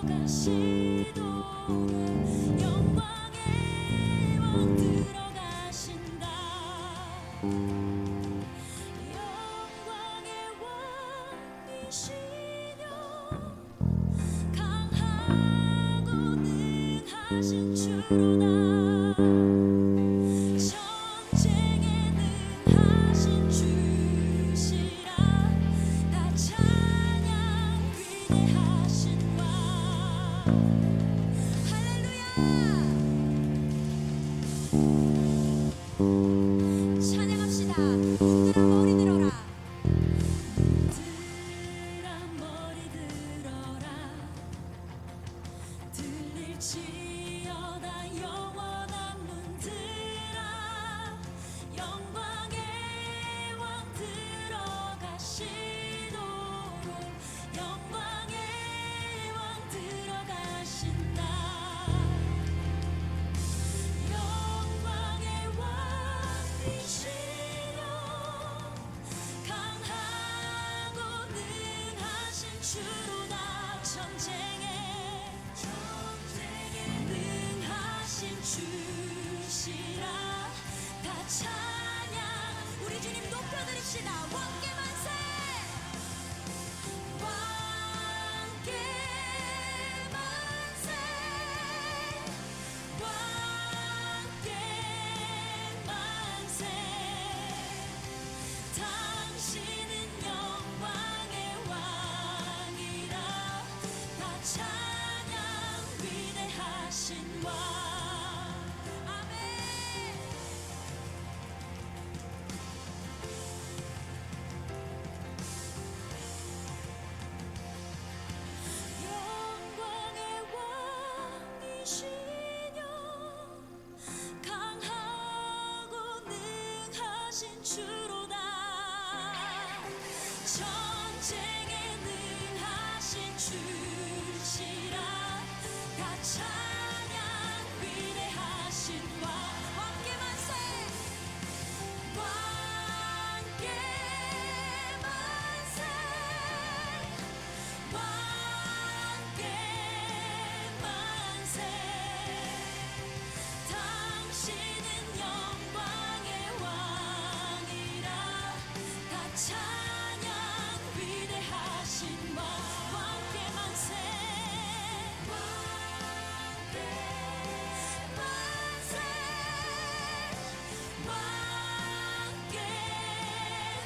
들어가시도록 영광의 왕 들어가신다. 영광의 왕이시여 강하고 능하신 주로다. 전쟁에 능하신 주시라. 다 찬양 위대하신 왕. 할렐루야. 찬양합시다. 눈들아 머리 들어라. 눈들아 머리 들어라. 들릴지어다 영원한 문들아. 영광의 왕 들어가시도록 영광의 왕 들어가신다. 영광의 왕이시여 강하고 능하신 주로다. 전쟁에 능하신 주시라. 다 찬양 우리 주님 높여드립시다. 왕께 만세. 왕께 만세. 왕께 만세. 당신은 영광의 왕이라. 다 찬양 위대하신 왕. 아멘. 영광의 왕이시여 강하고 능하신 주로다. 전쟁에 능하신 주시라. 다 찬양 위대하신 왕. 왕께 만세. 왕께 만세. 왕께 만세. 당신은 영광의 왕이라. 다 찬양 위대하신 왕. 왕께 만세. 왕께 만세. 왕께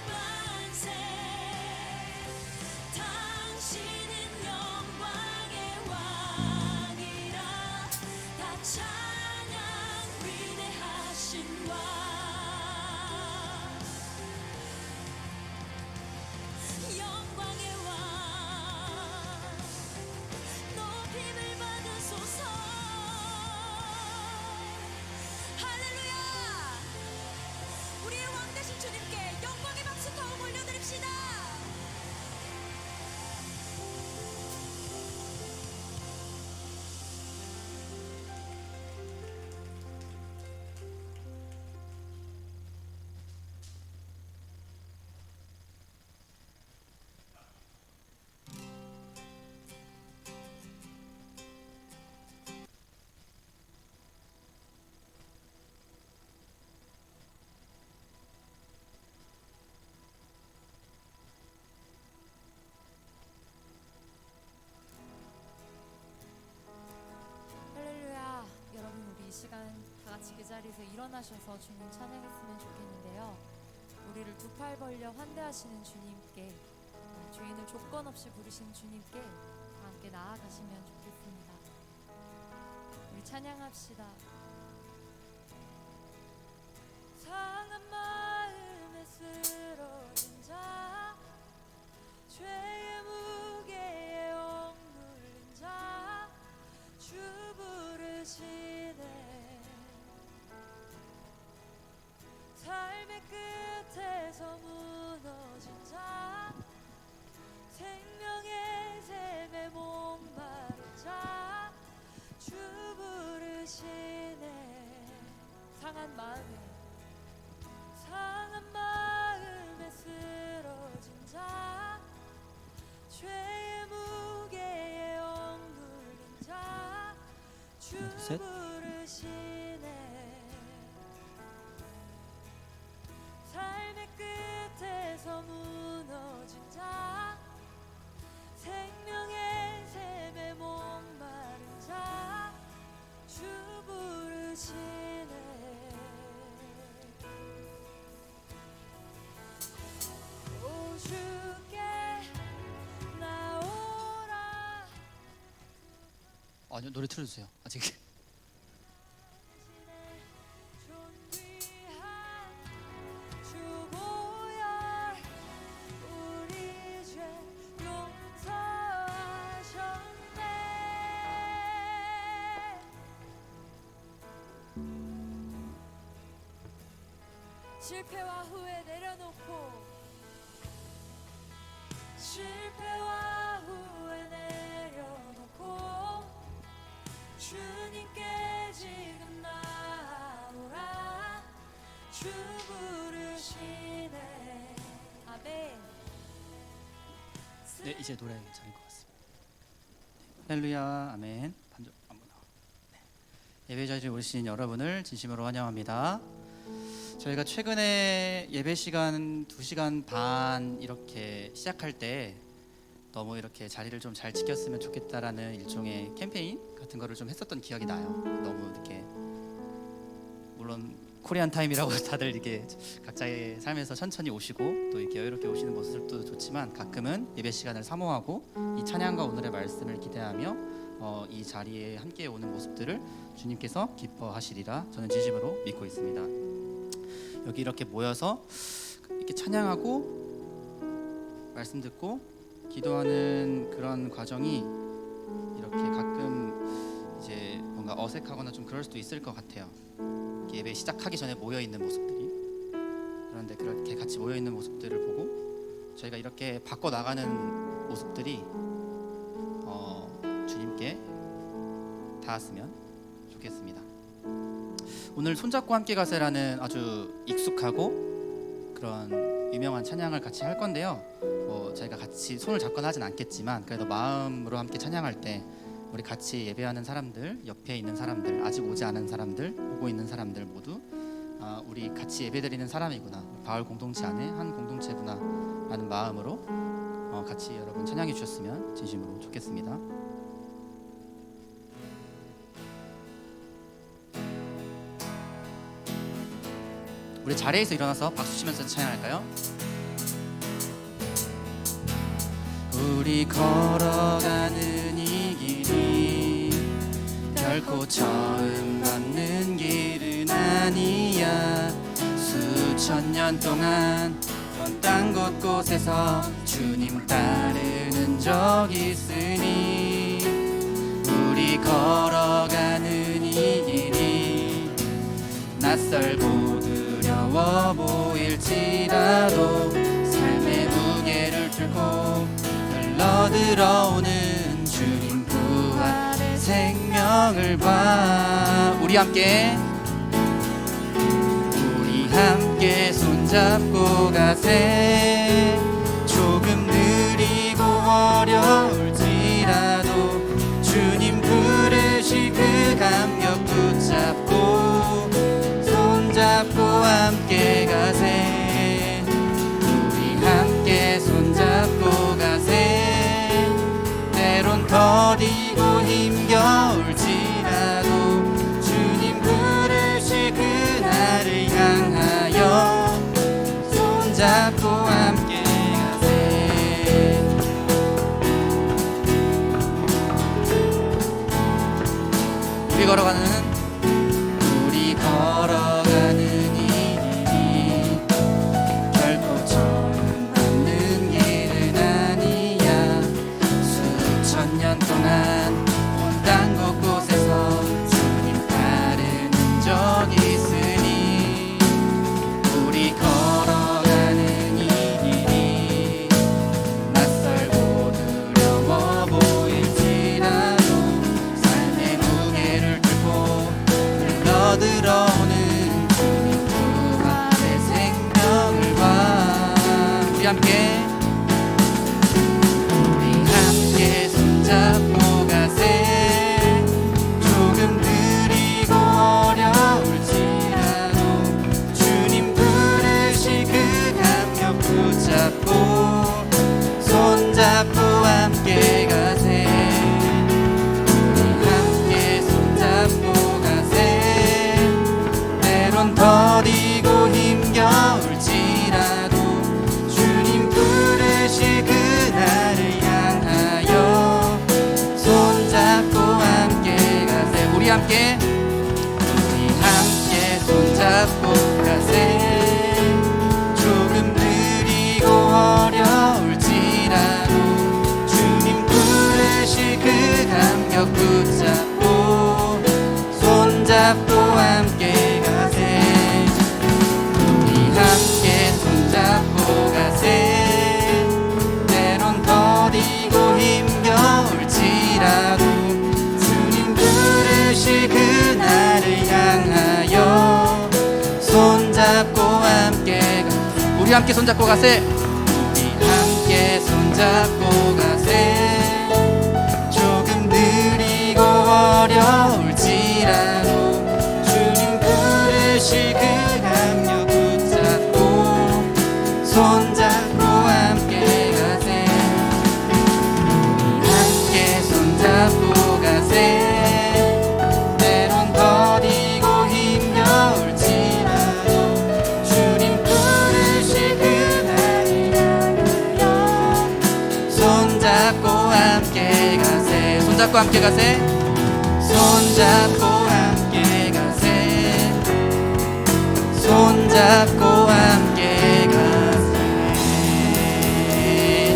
만세. 당신은 영광의 왕이라. 다 찬양 위대하신 왕. 영광의 왕 높임을 받으소서. 할렐루야. 우리의 왕 되신 주님께 영광의 박수 더 올려드립시다. 할렐루야. 여러분 우리 이 시간 다 같이 그 자리에서 일어나셔서 주님 찬양했으면 좋겠는데요. 우리를 두 팔 벌려 환대하시는 주님께, 죄인을 조건 없이 부르신 주님께 다 함께 나아가시면 좋겠습니다. 우리 찬양합시다. 상한 마음에 쓰러진 자, 죄의 무게에 억눌린 자, 주 부르시네. 삶의 끝에서 무너진 자, 생명의 샘에 목마른 자, 주 부르시네. 상한 마음에 쓰러진 자, 죄의 무게에 억눌린 둘, 셋. 삶의 끝에서 무너진 자, 생명의 샘에 목마른 자, 주 부르시네. 오 주께 나오라. 아니요, 노래 틀어주세요. 아직. 존귀한 주 보혈 우리 죄 용서하셨네. 실패와 후회 내려놓고, 실패와 후회 내려놓고 주님께 지금 나오라. 주 부르시네. 아멘. 네, 이제 노래 괜찮을 것 같습니다. 할렐루야, 아멘. 반주 한번 나와. 네. 예배 자리에 오신 여러분을 진심으로 환영합니다. 저희가 최근에 예배 시간 2시간 반 이렇게 시작할 때 너무 이렇게 자리를 좀 잘 지켰으면 좋겠다라는 일종의 캠페인 같은 거를 좀 했었던 기억이 나요. 너무 이렇게 물론 코리안 타임이라고 다들 이게 각자의 삶에서 천천히 오시고 또 이렇게 여유롭게 오시는 모습도 좋지만 가끔은 예배 시간을 사모하고 이 찬양과 오늘의 말씀을 기대하며 이 자리에 함께 오는 모습들을 주님께서 기뻐하시리라 저는 진심으로 믿고 있습니다. 여기 이렇게 모여서 이렇게 찬양하고 말씀 듣고 기도하는 그런 과정이 이렇게 가끔 이제 뭔가 어색하거나 좀 그럴 수도 있을 것 같아요. 예배 시작하기 전에 모여 있는 모습들이. 그런데 그렇게 같이 모여 있는 모습들을 보고 저희가 이렇게 바꿔 나가는 모습들이 주님께 닿았으면 좋겠습니다. 오늘 손잡고 함께 가세라는 아주 익숙하고 그런 유명한 찬양을 같이 할 건데요. 저희가 같이 손을 잡거나 하진 않겠지만 그래도 마음으로 함께 찬양할 때 우리 같이 예배하는 사람들, 옆에 있는 사람들, 아직 오지 않은 사람들, 오고 있는 사람들 모두 우리 같이 예배드리는 사람이구나, 바울 공동체 안에 한 공동체구나 라는 마음으로 같이 여러분 찬양해 주셨으면 진심으로 좋겠습니다. 우리 자리에서 일어나서 박수 치면서 찬양할까요? 우리 걸어가는 이 길이 결코 처음 걷는 길은 아니야. 수천 년 동안 땅 곳곳에서 주님 따르는 적 있으니 우리 걸어가는 이 길이 낯설고 두려워 보일지라도 삶의 무게를 들고 흘러들어오는 주님 부활의 생명을 봐. 우리 함께 손잡고 가세. 조금 느리고 어려울지라도 주님 부르시 그 감격 붙잡고 손잡고 함께 가세. 우리 함께 손잡고 가세. 때론 더디고 힘겨울지라도 주님 부르시 그날을 향하여 손잡고 함께 가세. 우리 걸어가는 이 길이 결코 처음 걷는 길은 아니야. 수천 년 동안 온 땅 곳곳에서 주님 따르는 적 있으니 우리 걸어가는 이 길이 낯설고 두려워 보일지라도 삶의 무게를 들고 흘러들어오는 주님 부활의 생명을 봐. 우리 함께 손잡고 가세. 함께 손잡고 가세. 조금 느리고 어려울지라도 주님 부르실 그 감격 붙잡고 손잡고 함께 가세. 우리 함께 손잡고 가세. 때론 더디고 힘겨울지라도 주님 부르실 그날을 향하여 손잡고 함께 우리 함께 손잡고 가세. 우리 함께 손잡고 가세. 조금 느리고 어려울지라도 주님 부르실 그 감격 붙잡고 손잡고 함께 가세. 우리 함께 손잡고 가세. 때론 더디고 힘겨울지라도 주님 부르실 그날을 향하여 손잡고 함께 가세. 손잡고 함께 가세. 손잡고 함께 가세. 손잡고 함께 가세.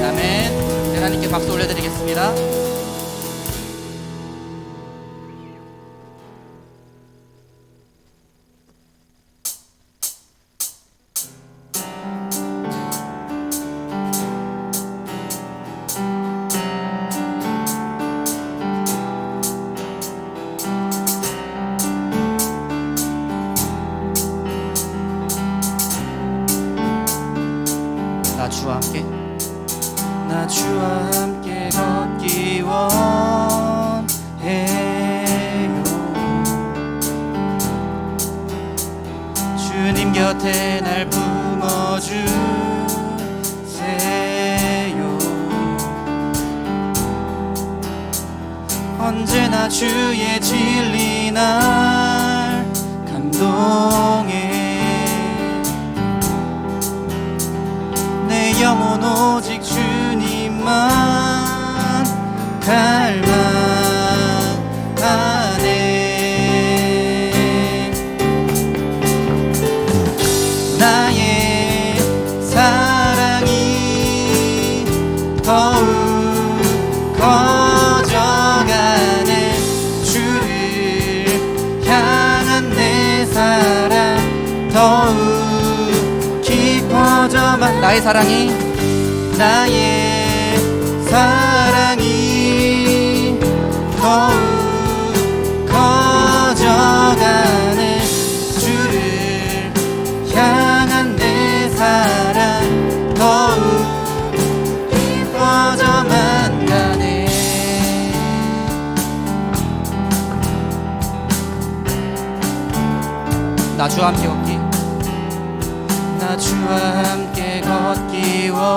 아멘. 하나님께 박수 올려드리겠습니다. 나 주와 함께 나 주와 함께 걷기 원해요. 주님 곁에 날 품어주세요. 언제나 주의 진리 날 감동해. 내 영혼 오직 주님만 갈망하네. 나의 사랑이 더욱 커져가네. 주를 향한 내 사랑 더욱 깊어져만. 나의 사랑이 더욱 커져가네. 주를 향한 내 사랑 더욱 깊어져만 가네. 나 주와 함께 걷기 나 주와 함께 걷기 원해요.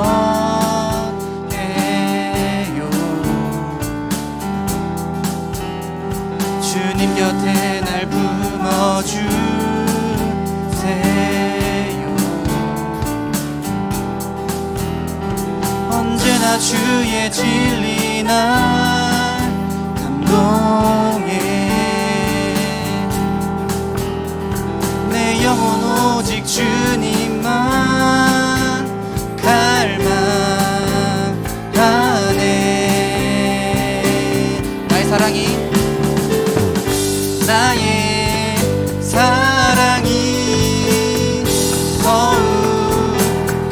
주님 곁에 날 품어주세요. 언제나 주의 진리 날 감동해. 내 영혼 오직 주님만 갈망하네. 나의 사랑이 더욱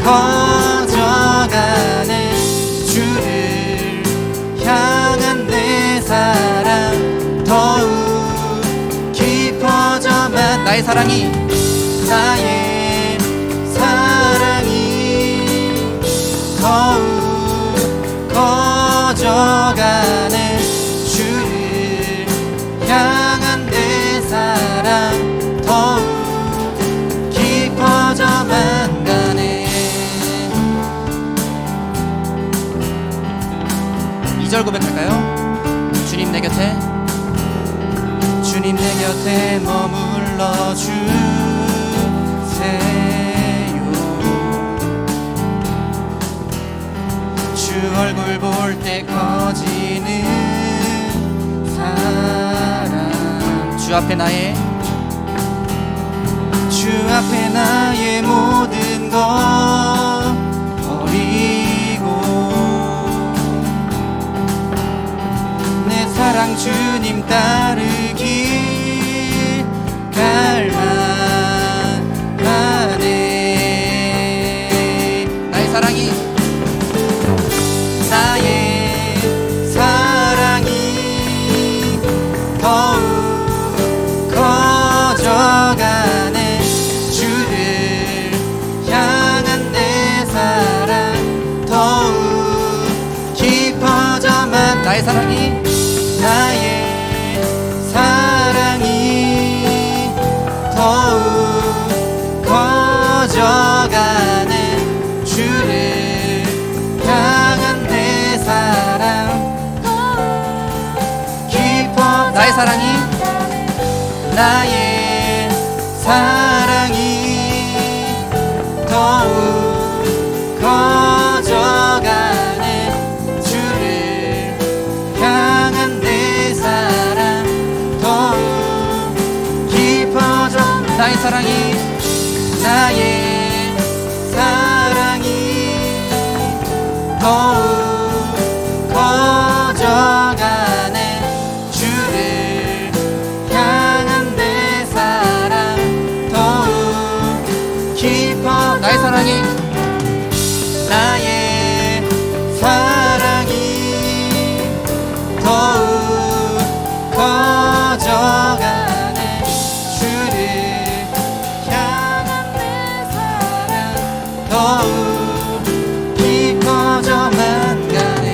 커져가네. 주를 향한 내 사랑 더욱 깊어져만. 나의 사랑이 더욱 커져가네. 주를 향한 내 사랑 더욱 깊어져만 가네. 2절 고백할까요? 주님 내 곁에 머물러 주세요. 주 얼굴 볼 때 커지는 사랑 주 앞에 나의 모든 것 버리고 내 사랑 주님 따르길 갈망하네. 나의 사랑이 더욱 커져가네. 주를 향한 내 사랑 더욱 깊어져만. 나의 사랑이 더욱 커져가네. 주를 향한 내 사랑 깊어. 나의 사랑이 더욱 커져가네. 주를 향한 내 사랑 더욱 깊어져. 나의 사랑이 더욱 커져가네. 주를 향한 내 사랑 더욱 깊어. 나의 사랑이 더욱 커져가네. 주를 향한 내 사랑 더욱 깊어져만 가네.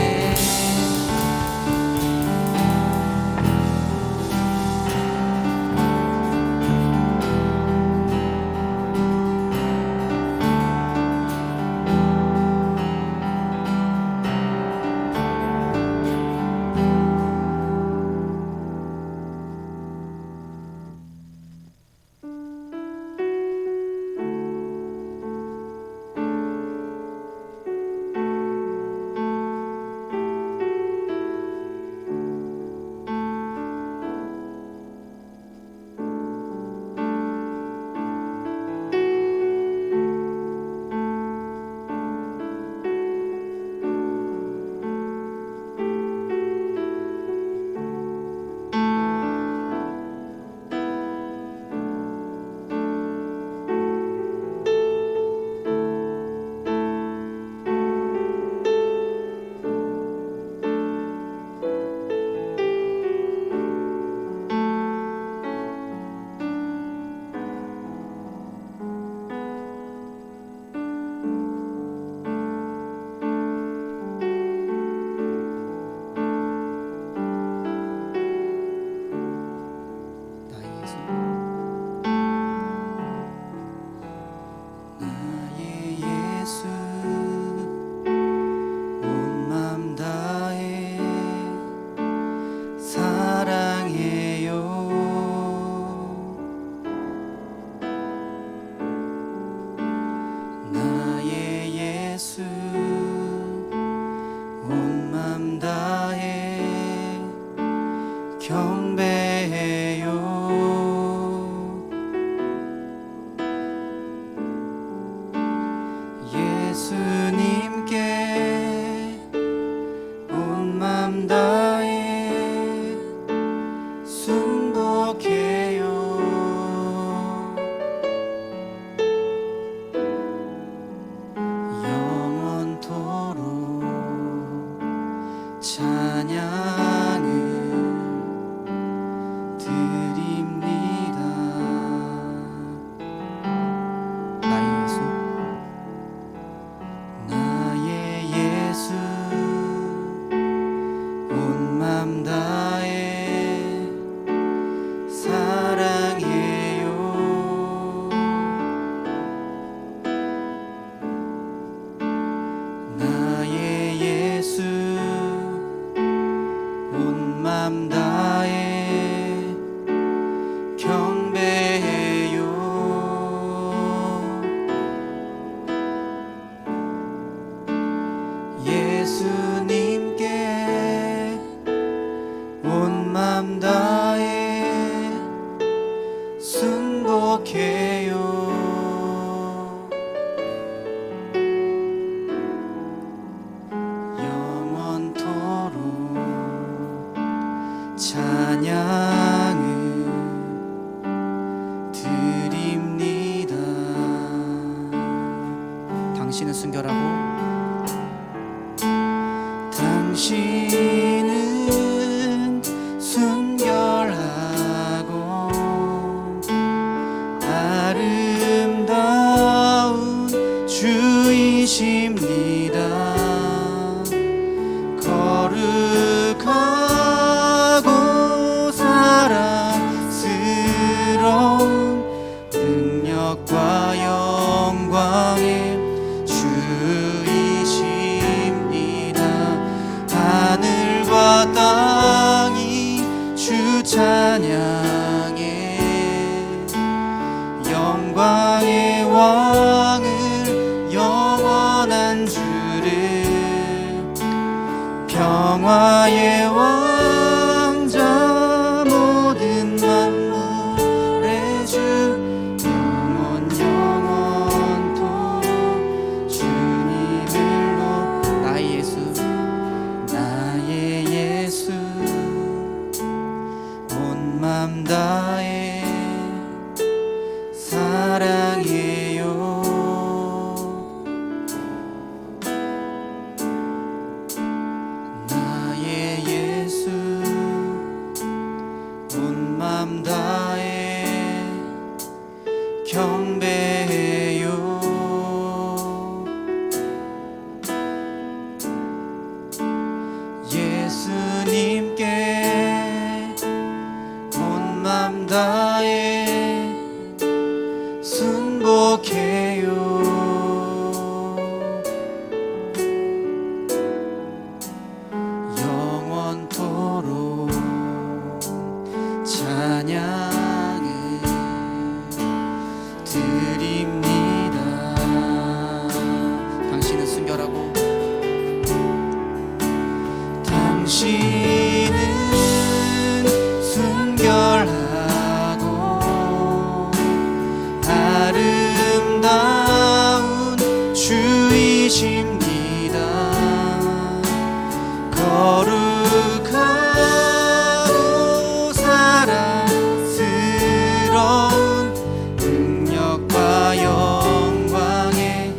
예수님께 온 맘 다해 찬양을 드립니다. 당신은 순결하고 당신은 순결하고 아름다운 주이십니다. 거룩하고 사랑스러운 능력과 영광의 주이십니다. 하늘과 땅이 주 찬양해 영광의 왕을 영원한 주를 평화의 왕자 모든 만물의 주 영원토록 주님을 나의 예수 온 맘 다해 사랑해요. 나의 예수 온 맘 다해 경배해요. 예수님께 온 맘 다해 순복해요. 영원토록 찬양을 드립니다. 당신은 순결하고 당신은 순결하고 아름다운 주이십니다. 거룩하고 사랑스러운 능력과 영광의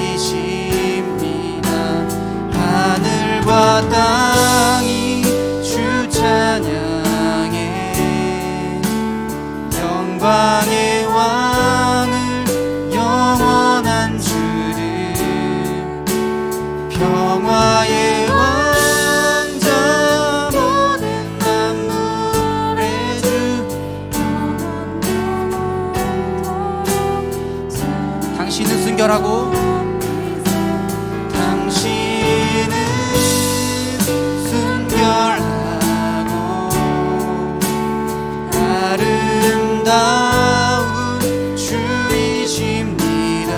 주이십니다. 하늘과 땅이 주 찬양해 영광의 왕을 영원한 주를 평화의 왕자 모든 만물의 주 당신은 순결하고 당신은 순결하고 아름다운 주이십니다.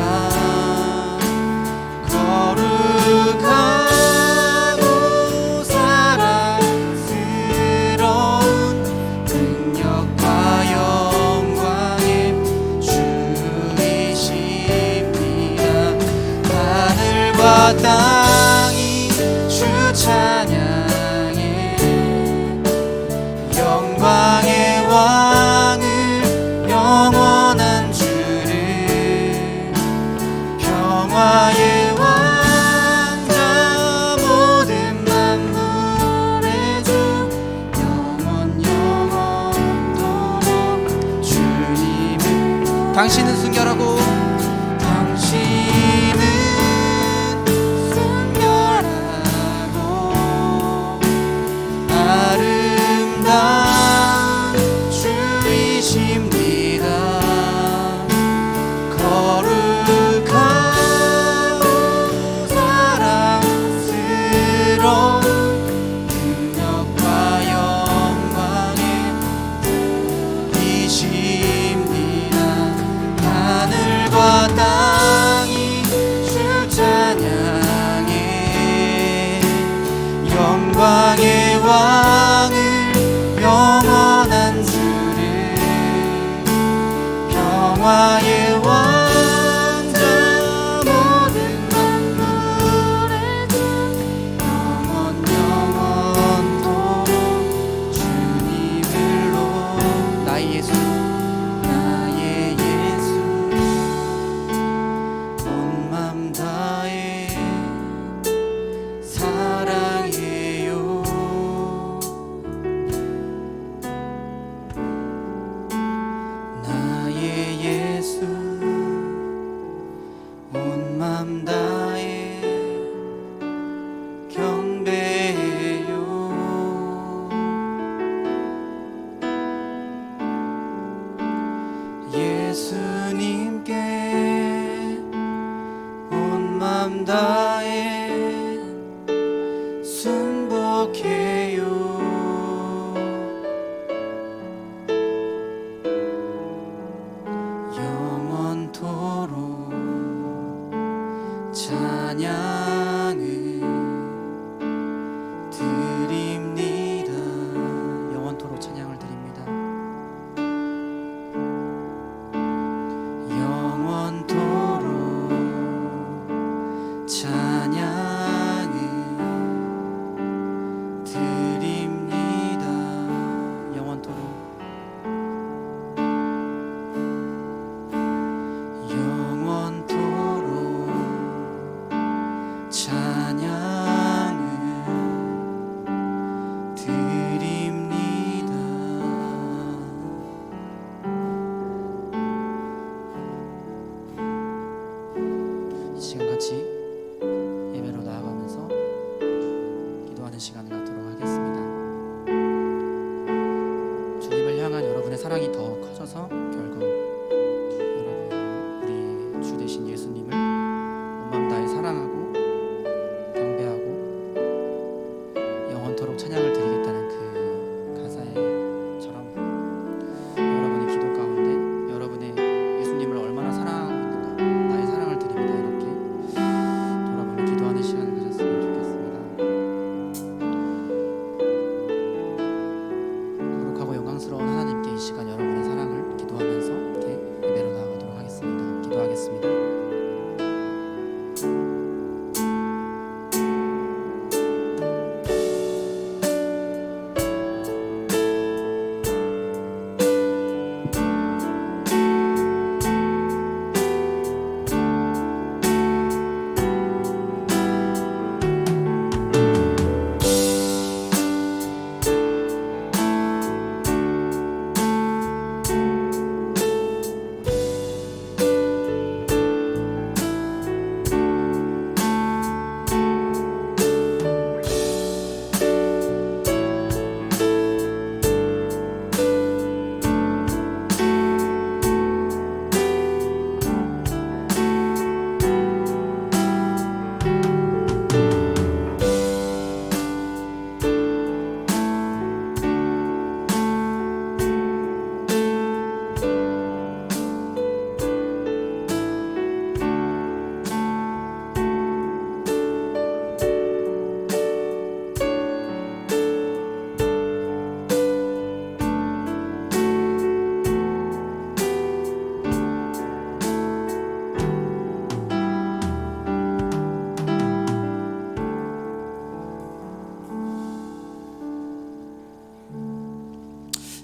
거룩하고 사랑스러운 능력과 영광의 주이십니다. 하늘과 땅이 주 찬양해 영광의 왕을 영원한 주를 평화의 왕자 모든 만물의 주 영원토록 주님을 당신은 순결하고 당신은 순결하고 아름다운 주이십니다. 거룩하고 사랑스러운 능력과 영광의 이십니다. 하늘과 사랑이 더 커져서 결국 여러분 우리 주 되신 예수님을 온 마음 다해 사랑하고 경배하고 영원토록 찬양을 드리겠다는 그 가사에처럼 여러분의 기도 가운데 여러분의 예수님을 얼마나 사랑하고 있는가, 나의 사랑을 드립니다, 이렇게 돌아보며 기도하는 시간을 가졌으면 좋겠습니다. 거룩하고 영광스러운 하나님께 이 시간 여러분의 사랑을 기도하면서 이렇게 예배로 나아가도록 하겠습니다. 기도하겠습니다.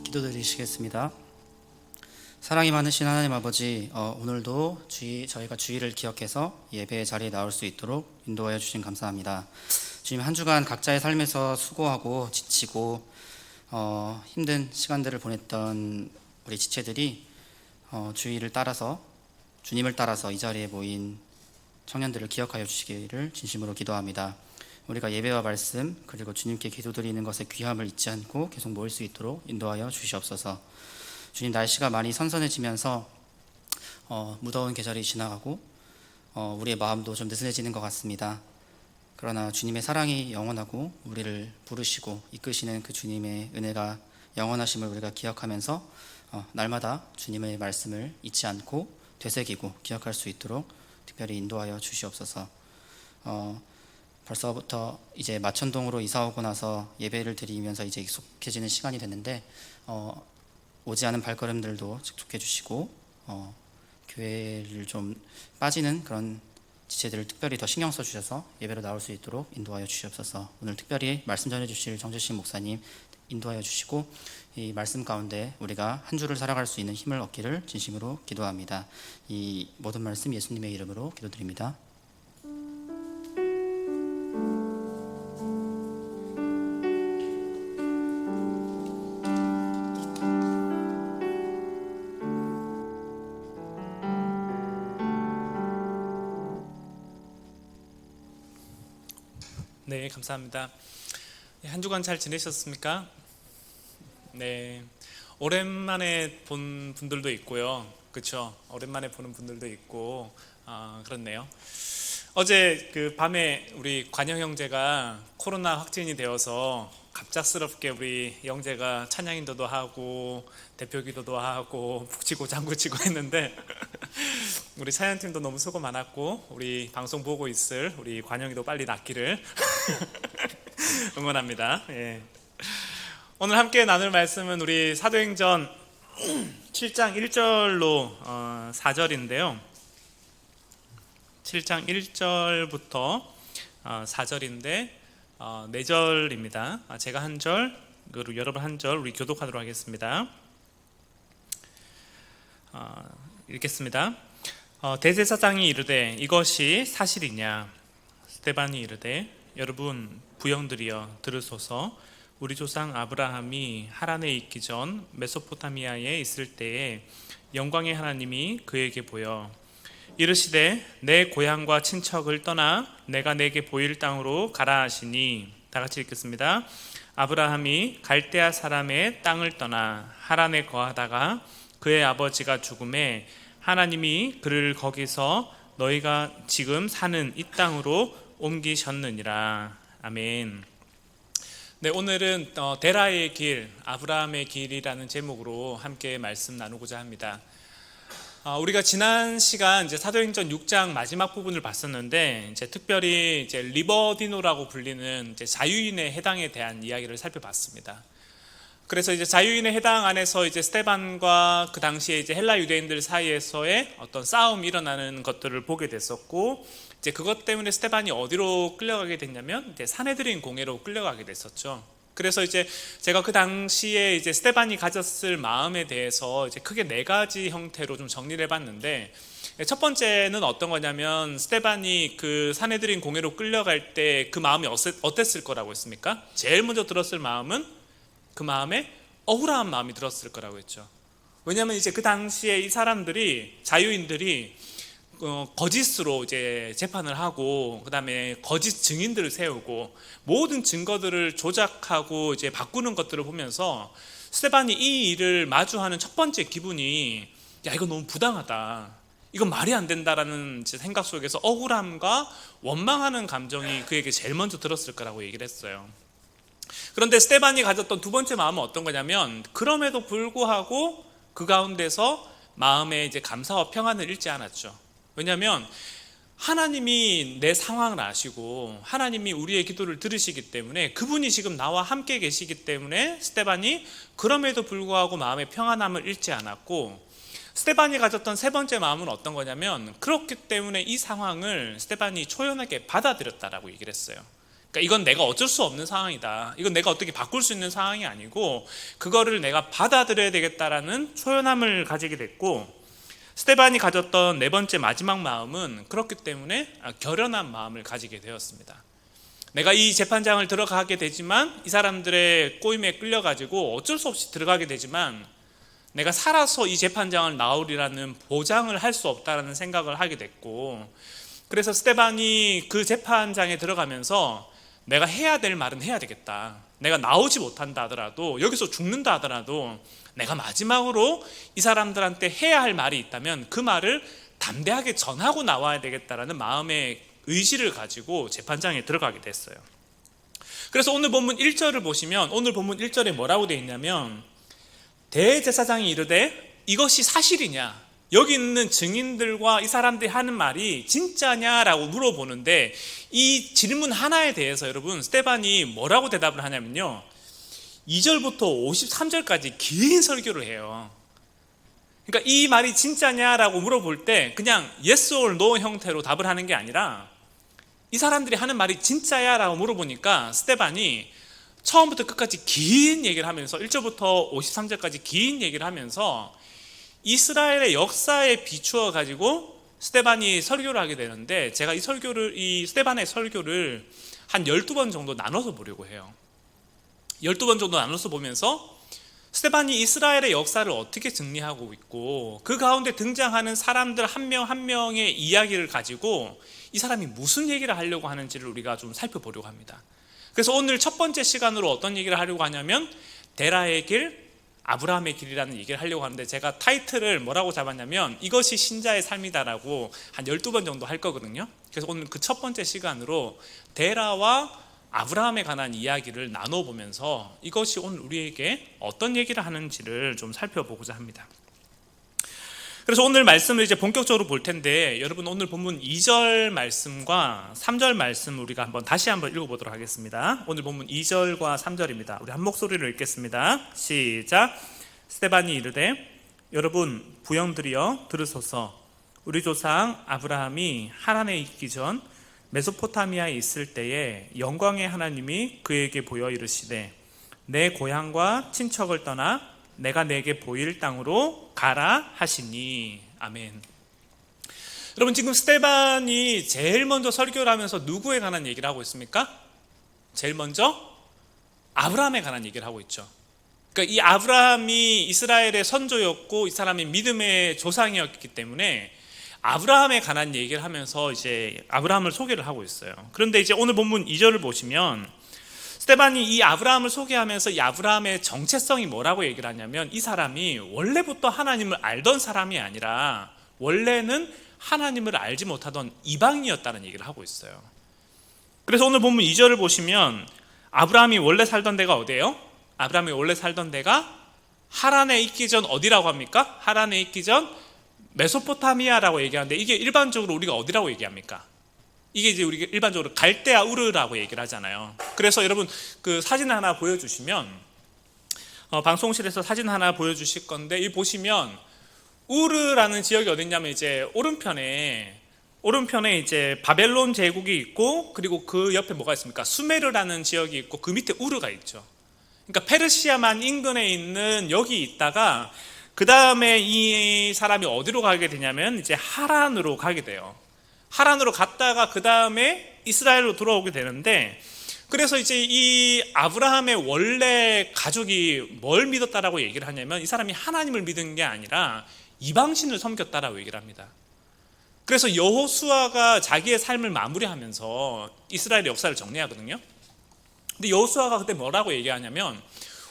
기도드리시겠습니다. 사랑이 많으신 하나님 아버지, 오늘도 저희가 주일을 기억해서 예배의 자리에 나올 수 있도록 인도하여 주신 감사합니다. 주님, 한 주간 각자의 삶에서 수고하고 지치고 힘든 시간들을 보냈던 우리 지체들이 주일을 따라서, 주님을 따라서 이 자리에 모인 청년들을 기억하여 주시기를 진심으로 기도합니다. 우리가 예배와 말씀 그리고 주님께 기도드리는 것의 귀함을 잊지 않고 계속 모일 수 있도록 인도하여 주시옵소서. 주님, 날씨가 많이 선선해지면서 무더운 계절이 지나가고 우리의 마음도 좀 느슨해지는 것 같습니다. 그러나 주님의 사랑이 영원하고 우리를 부르시고 이끄시는 그 주님의 은혜가 영원하심을 우리가 기억하면서 날마다 주님의 말씀을 잊지 않고 되새기고 기억할 수 있도록 특별히 인도하여 주시옵소서. 벌써부터 이제 마천동으로 이사 오고 나서 예배를 드리면서 이제 익숙해지는 시간이 됐는데 오지 않은 발걸음들도 축복해 주시고 교회를 좀 빠지는 그런 지체들을 특별히 더 신경 써 주셔서 예배로 나올 수 있도록 인도하여 주시옵소서. 오늘 특별히 말씀 전해 주실 정재신 목사님 인도하여 주시고 이 말씀 가운데 우리가 한 주를 살아갈 수 있는 힘을 얻기를 진심으로 기도합니다. 이 모든 말씀 예수님의 이름으로 기도드립니다. 네, 감사합니다. 한 주간 잘 지내셨습니까? 네, 오랜만에 본 분들도 있고요, 그렇죠? 오랜만에 보는 분들도 있고, 그렇네요. 어제 그 밤에 우리 관영 형제가 코로나 확진이 되어서 갑작스럽게 우리 형제가 찬양 인도도 하고 대표 기도도 하고 북치고 장구치고 했는데 우리 찬양팀도 너무 수고 많았고 우리 방송 보고 있을 우리 관영이도 빨리 낫기를 응원합니다. 예. 오늘 함께 나눌 말씀은 우리 사도행전 7장 1절로 4절인데요 7장 1절부터 4절인데 4절입니다. 제가 한 절, 그리고 여러분 한 절 우리 교독하도록 하겠습니다. 읽겠습니다. 대제사장이 이르되 이것이 사실이냐? 스데반이 이르되 여러분 부형들이여 들으소서. 우리 조상 아브라함이 하란에 있기 전 메소포타미아에 있을 때에 영광의 하나님이 그에게 보여 이르시되 내 고향과 친척을 떠나 내가 내게 보일 땅으로 가라 하시니, 다 같이 읽겠습니다. 아브라함이 갈대아 사람의 땅을 떠나 하란에 거하다가 그의 아버지가 죽음에 하나님이 그를 거기서 너희가 지금 사는 이 땅으로 옮기셨느니라. 아멘. 네, 오늘은 데라의 길, 아브라함의 길이라는 제목으로 함께 말씀 나누고자 합니다. 우리가 지난 시간 이제 사도행전 6장 마지막 부분을 봤었는데, 이제 특별히 이제 리버디노라고 불리는 이제 자유인의 해당에 대한 이야기를 살펴봤습니다. 그래서 이제 자유인의 해당 안에서 이제 스데반과 그 당시에 이제 헬라 유대인들 사이에서의 어떤 싸움이 일어나는 것들을 보게 됐었고, 이제 그것 때문에 스데반이 어디로 끌려가게 됐냐면 이제 사내들인 공회로 끌려가게 됐었죠. 그래서 이제 제가 그 당시에 이제 스데반이 가졌을 마음에 대해서 이제 크게 4가지 형태로 좀 정리를 해봤는데, 첫 번째는 어떤 거냐면 스데반이 그 사내들인 공회로 끌려갈 때 그 마음이 어땠을 거라고 했습니까? 제일 먼저 들었을 마음은 그 마음에 억울한 마음이 들었을 거라고 했죠. 왜냐하면 이제 그 당시에 이 사람들이, 자유인들이 거짓으로 이제 재판을 하고, 그 다음에 거짓 증인들을 세우고 모든 증거들을 조작하고 이제 바꾸는 것들을 보면서 스데반이 이 일을 마주하는 첫 번째 기분이, 야, 이거 너무 부당하다, 이건 말이 안 된다라는 생각 속에서 억울함과 원망하는 감정이 그에게 제일 먼저 들었을 거라고 얘기를 했어요. 그런데 스데반이 가졌던 두 번째 마음은 어떤 거냐면, 그럼에도 불구하고 그 가운데서 마음에 이제 감사와 평안을 잃지 않았죠. 왜냐하면 하나님이 내 상황을 아시고 하나님이 우리의 기도를 들으시기 때문에, 그분이 지금 나와 함께 계시기 때문에 스데반이 그럼에도 불구하고 마음의 평안함을 잃지 않았고, 스데반이 가졌던 세 번째 마음은 어떤 거냐면, 그렇기 때문에 이 상황을 스데반이 초연하게 받아들였다라고 얘기를 했어요. 그러니까 이건 내가 어쩔 수 없는 상황이다, 이건 내가 어떻게 바꿀 수 있는 상황이 아니고 그거를 내가 받아들여야 되겠다라는 초연함을 가지게 됐고, 스데반이 가졌던 4번째 마지막 마음은 그렇기 때문에 결연한 마음을 가지게 되었습니다. 내가 이 재판장을 들어가게 되지만, 이 사람들의 꼬임에 끌려가지고 어쩔 수 없이 들어가게 되지만, 내가 살아서 이 재판장을 나오리라는 보장을 할 수 없다라는 생각을 하게 됐고, 그래서 스데반이 그 재판장에 들어가면서 내가 해야 될 말은 해야 되겠다, 내가 나오지 못한다 하더라도, 여기서 죽는다 하더라도 내가 마지막으로 이 사람들한테 해야 할 말이 있다면 그 말을 담대하게 전하고 나와야 되겠다라는 마음의 의지를 가지고 재판장에 들어가게 됐어요. 그래서 오늘 본문 1절을 보시면, 오늘 본문 1절에 뭐라고 되어 있냐면, 대제사장이 이르되 이것이 사실이냐, 여기 있는 증인들과 이 사람들이 하는 말이 진짜냐라고 물어보는데, 이 질문 하나에 대해서 여러분 스데반이 뭐라고 대답을 하냐면요, 2절부터 53절까지 긴 설교를 해요. 그러니까 이 말이 진짜냐라고 물어볼 때 그냥 yes or no 형태로 답을 하는 게 아니라, 이 사람들이 하는 말이 진짜야 라고 물어보니까 스데반이 처음부터 끝까지 긴 얘기를 하면서, 1절부터 53절까지 긴 얘기를 하면서 이스라엘의 역사에 비추어 가지고 스데반이 설교를 하게 되는데, 제가 이 스데반의 설교를 한 12번 정도 나눠서 보려고 해요. 12번 정도 나눠서 보면서 스데반이 이스라엘의 역사를 어떻게 정리하고 있고, 그 가운데 등장하는 사람들 한 명 한 명의 이야기를 가지고 이 사람이 무슨 얘기를 하려고 하는지를 우리가 좀 살펴보려고 합니다. 그래서 오늘 첫 번째 시간으로 어떤 얘기를 하려고 하냐면, 데라의 길, 아브라함의 길이라는 얘기를 하려고 하는데, 제가 타이틀을 뭐라고 잡았냐면 이것이 신자의 삶이다라고 한 12번 정도 할 거거든요. 그래서 오늘 그 첫 번째 시간으로 데라와 아브라함에 관한 이야기를 나눠보면서 이것이 오늘 우리에게 어떤 얘기를 하는지를 좀 살펴보고자 합니다. 그래서 오늘 말씀을 이제 본격적으로 볼 텐데, 여러분 오늘 본문 2절 말씀과 3절 말씀 우리가 다시 한번 읽어보도록 하겠습니다. 오늘 본문 2절과 3절입니다. 우리 한 목소리로 읽겠습니다. 시작. 스데반이 이르되 여러분 부형들이여 들으소서. 우리 조상 아브라함이 하란에 있기 전 메소포타미아에 있을 때에 영광의 하나님이 그에게 보여 이르시되 내 고향과 친척을 떠나 내가 내게 보일 땅으로 가라 하시니. 아멘. 여러분 지금 스데반이 제일 먼저 설교를 하면서 누구에 관한 얘기를 하고 있습니까? 제일 먼저 아브라함에 관한 얘기를 하고 있죠. 그러니까 이 아브라함이 이스라엘의 선조였고 이 사람이 믿음의 조상이었기 때문에 아브라함에 관한 얘기를 하면서 이제 아브라함을 소개를 하고 있어요. 그런데 이제 오늘 본문 2절을 보시면 스데반이 이 아브라함을 소개하면서 이 아브라함의 정체성이 뭐라고 얘기를 하냐면, 이 사람이 원래부터 하나님을 알던 사람이 아니라 원래는 하나님을 알지 못하던 이방인이었다는 얘기를 하고 있어요. 그래서 오늘 본문 2절을 보시면 아브라함이 원래 살던 데가 어디예요? 아브라함이 원래 살던 데가 하란에 있기 전 어디라고 합니까? 하란에 있기 전 메소포타미아라고 얘기하는데, 이게 일반적으로 우리가 어디라고 얘기합니까? 이게 이제 우리가 일반적으로 갈대아 우르라고 얘기를 하잖아요. 그래서 여러분 그 사진 하나 보여주시면, 방송실에서 사진 하나 보여주실 건데, 이 보시면 우르라는 지역이 어딨냐면 이제 오른편에 이제 바벨론 제국이 있고, 그리고 그 옆에 뭐가 있습니까? 수메르라는 지역이 있고, 그 밑에 우르가 있죠. 그러니까 페르시아만 인근에 있는 여기 있다가 그 다음에 이 사람이 어디로 가게 되냐면 이제 하란으로 가게 돼요. 하란으로 갔다가 그 다음에 이스라엘로 돌아오게 되는데, 그래서 이제 이 아브라함의 원래 가족이 뭘 믿었다라고 얘기를 하냐면, 이 사람이 하나님을 믿은 게 아니라 이방신을 섬겼다라고 얘기를 합니다. 그래서 여호수아가 자기의 삶을 마무리하면서 이스라엘의 역사를 정리하거든요. 근데 여호수아가 그때 뭐라고 얘기하냐면,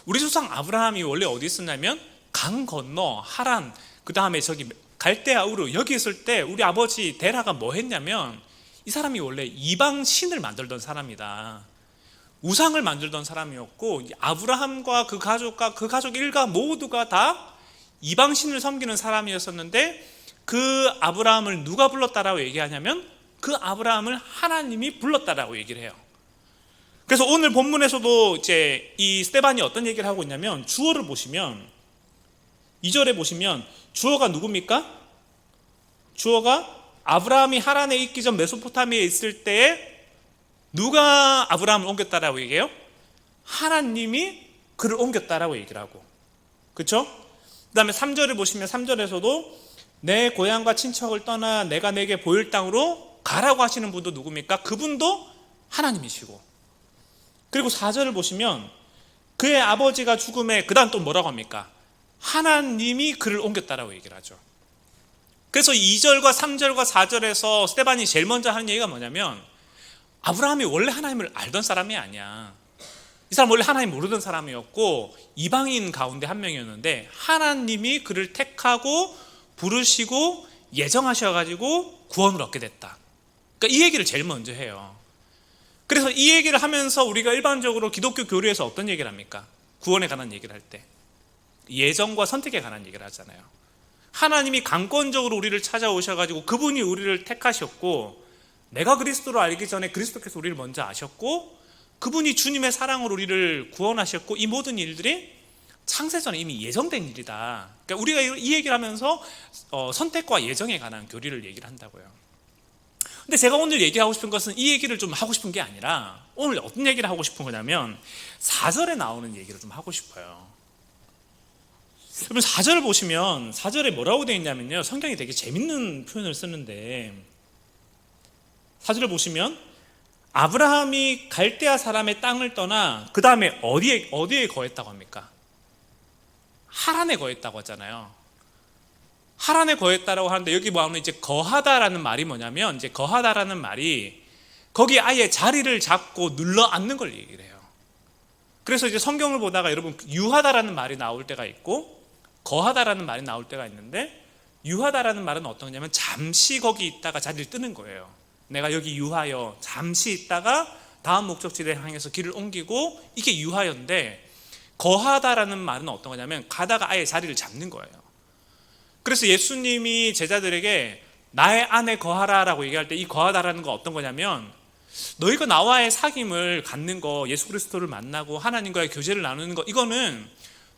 우리 조상 아브라함이 원래 어디 있었냐면 강 건너 하란, 그 다음에 저기 갈대아 우르, 여기 있을 때 우리 아버지 데라가 뭐 했냐면, 이 사람이 원래 이방 신을 만들던 사람이다. 우상을 만들던 사람이었고, 아브라함과 그 가족 일가 모두가 다 이방 신을 섬기는 사람이었었는데, 그 아브라함을 누가 불렀다라고 얘기하냐면 그 아브라함을 하나님이 불렀다라고 얘기를 해요. 그래서 오늘 본문에서도 이제 이 스데반이 어떤 얘기를 하고 있냐면, 주어를 보시면 2절에 보시면 주어가 누굽니까? 주어가 아브라함이 하란에 있기 전 메소포타미아에 있을 때에 누가 아브라함을 옮겼다라고 얘기해요? 하나님이 그를 옮겼다라고 얘기를 하고, 그렇죠? 그 다음에 3절을 보시면 3절에서도 내 고향과 친척을 떠나 내가 내게 보일 땅으로 가라고 하시는 분도 누굽니까? 그분도 하나님이시고, 그리고 4절을 보시면 그의 아버지가 죽음에, 그 다음 또 뭐라고 합니까? 하나님이 그를 옮겼다라고 얘기를 하죠. 그래서 2절과 3절과 4절에서 스데반이 제일 먼저 하는 얘기가 뭐냐면, 아브라함이 원래 하나님을 알던 사람이 아니야. 이 사람 원래 하나님 모르던 사람이었고 이방인 가운데 한 명이었는데, 하나님이 그를 택하고 부르시고 예정하셔가지고 구원을 얻게 됐다. 그러니까 이 얘기를 제일 먼저 해요. 그래서 이 얘기를 하면서 우리가 일반적으로 기독교 교리에서 어떤 얘기를 합니까? 구원에 관한 얘기를 할 때 예정과 선택에 관한 얘기를 하잖아요. 하나님이 강권적으로 우리를 찾아오셔가지고 그분이 우리를 택하셨고, 내가 그리스도를 알기 전에 그리스도께서 우리를 먼저 아셨고, 그분이 주님의 사랑으로 우리를 구원하셨고, 이 모든 일들이 창세전에 이미 예정된 일이다. 그러니까 우리가 이 얘기를 하면서 선택과 예정에 관한 교리를 얘기를 한다고요. 근데 제가 오늘 얘기하고 싶은 것은 이 얘기를 좀 하고 싶은 게 아니라, 오늘 어떤 얘기를 하고 싶은 거냐면 4절에 나오는 얘기를 좀 하고 싶어요. 여러분 4절을 보시면 4절에 뭐라고 되어 있냐면요, 성경이 되게 재밌는 표현을 쓰는데, 4절을 보시면 아브라함이 갈대아 사람의 땅을 떠나 그 다음에 어디에 거했다고 합니까? 하란에 거했다고 하잖아요. 하란에 거했다라고 하는데, 여기 보면 이제 거하다라는 말이 뭐냐면, 이제 거하다라는 말이 거기 아예 자리를 잡고 눌러 앉는 걸 얘기를 해요. 그래서 이제 성경을 보다가 여러분 유하다라는 말이 나올 때가 있고 거하다라는 말이 나올 때가 있는데, 유하다라는 말은 어떤 거냐면 잠시 거기 있다가 자리를 뜨는 거예요. 내가 여기 유하여 잠시 있다가 다음 목적지를 향해서 길을 옮기고, 이게 유하여인데, 거하다라는 말은 어떤 거냐면 가다가 아예 자리를 잡는 거예요. 그래서 예수님이 제자들에게 나의 안에 거하라라고 얘기할 때, 이 거하다라는 건 어떤 거냐면, 너희가 나와의 사귐을 갖는 거, 예수 그리스도를 만나고 하나님과의 교제를 나누는 거, 이거는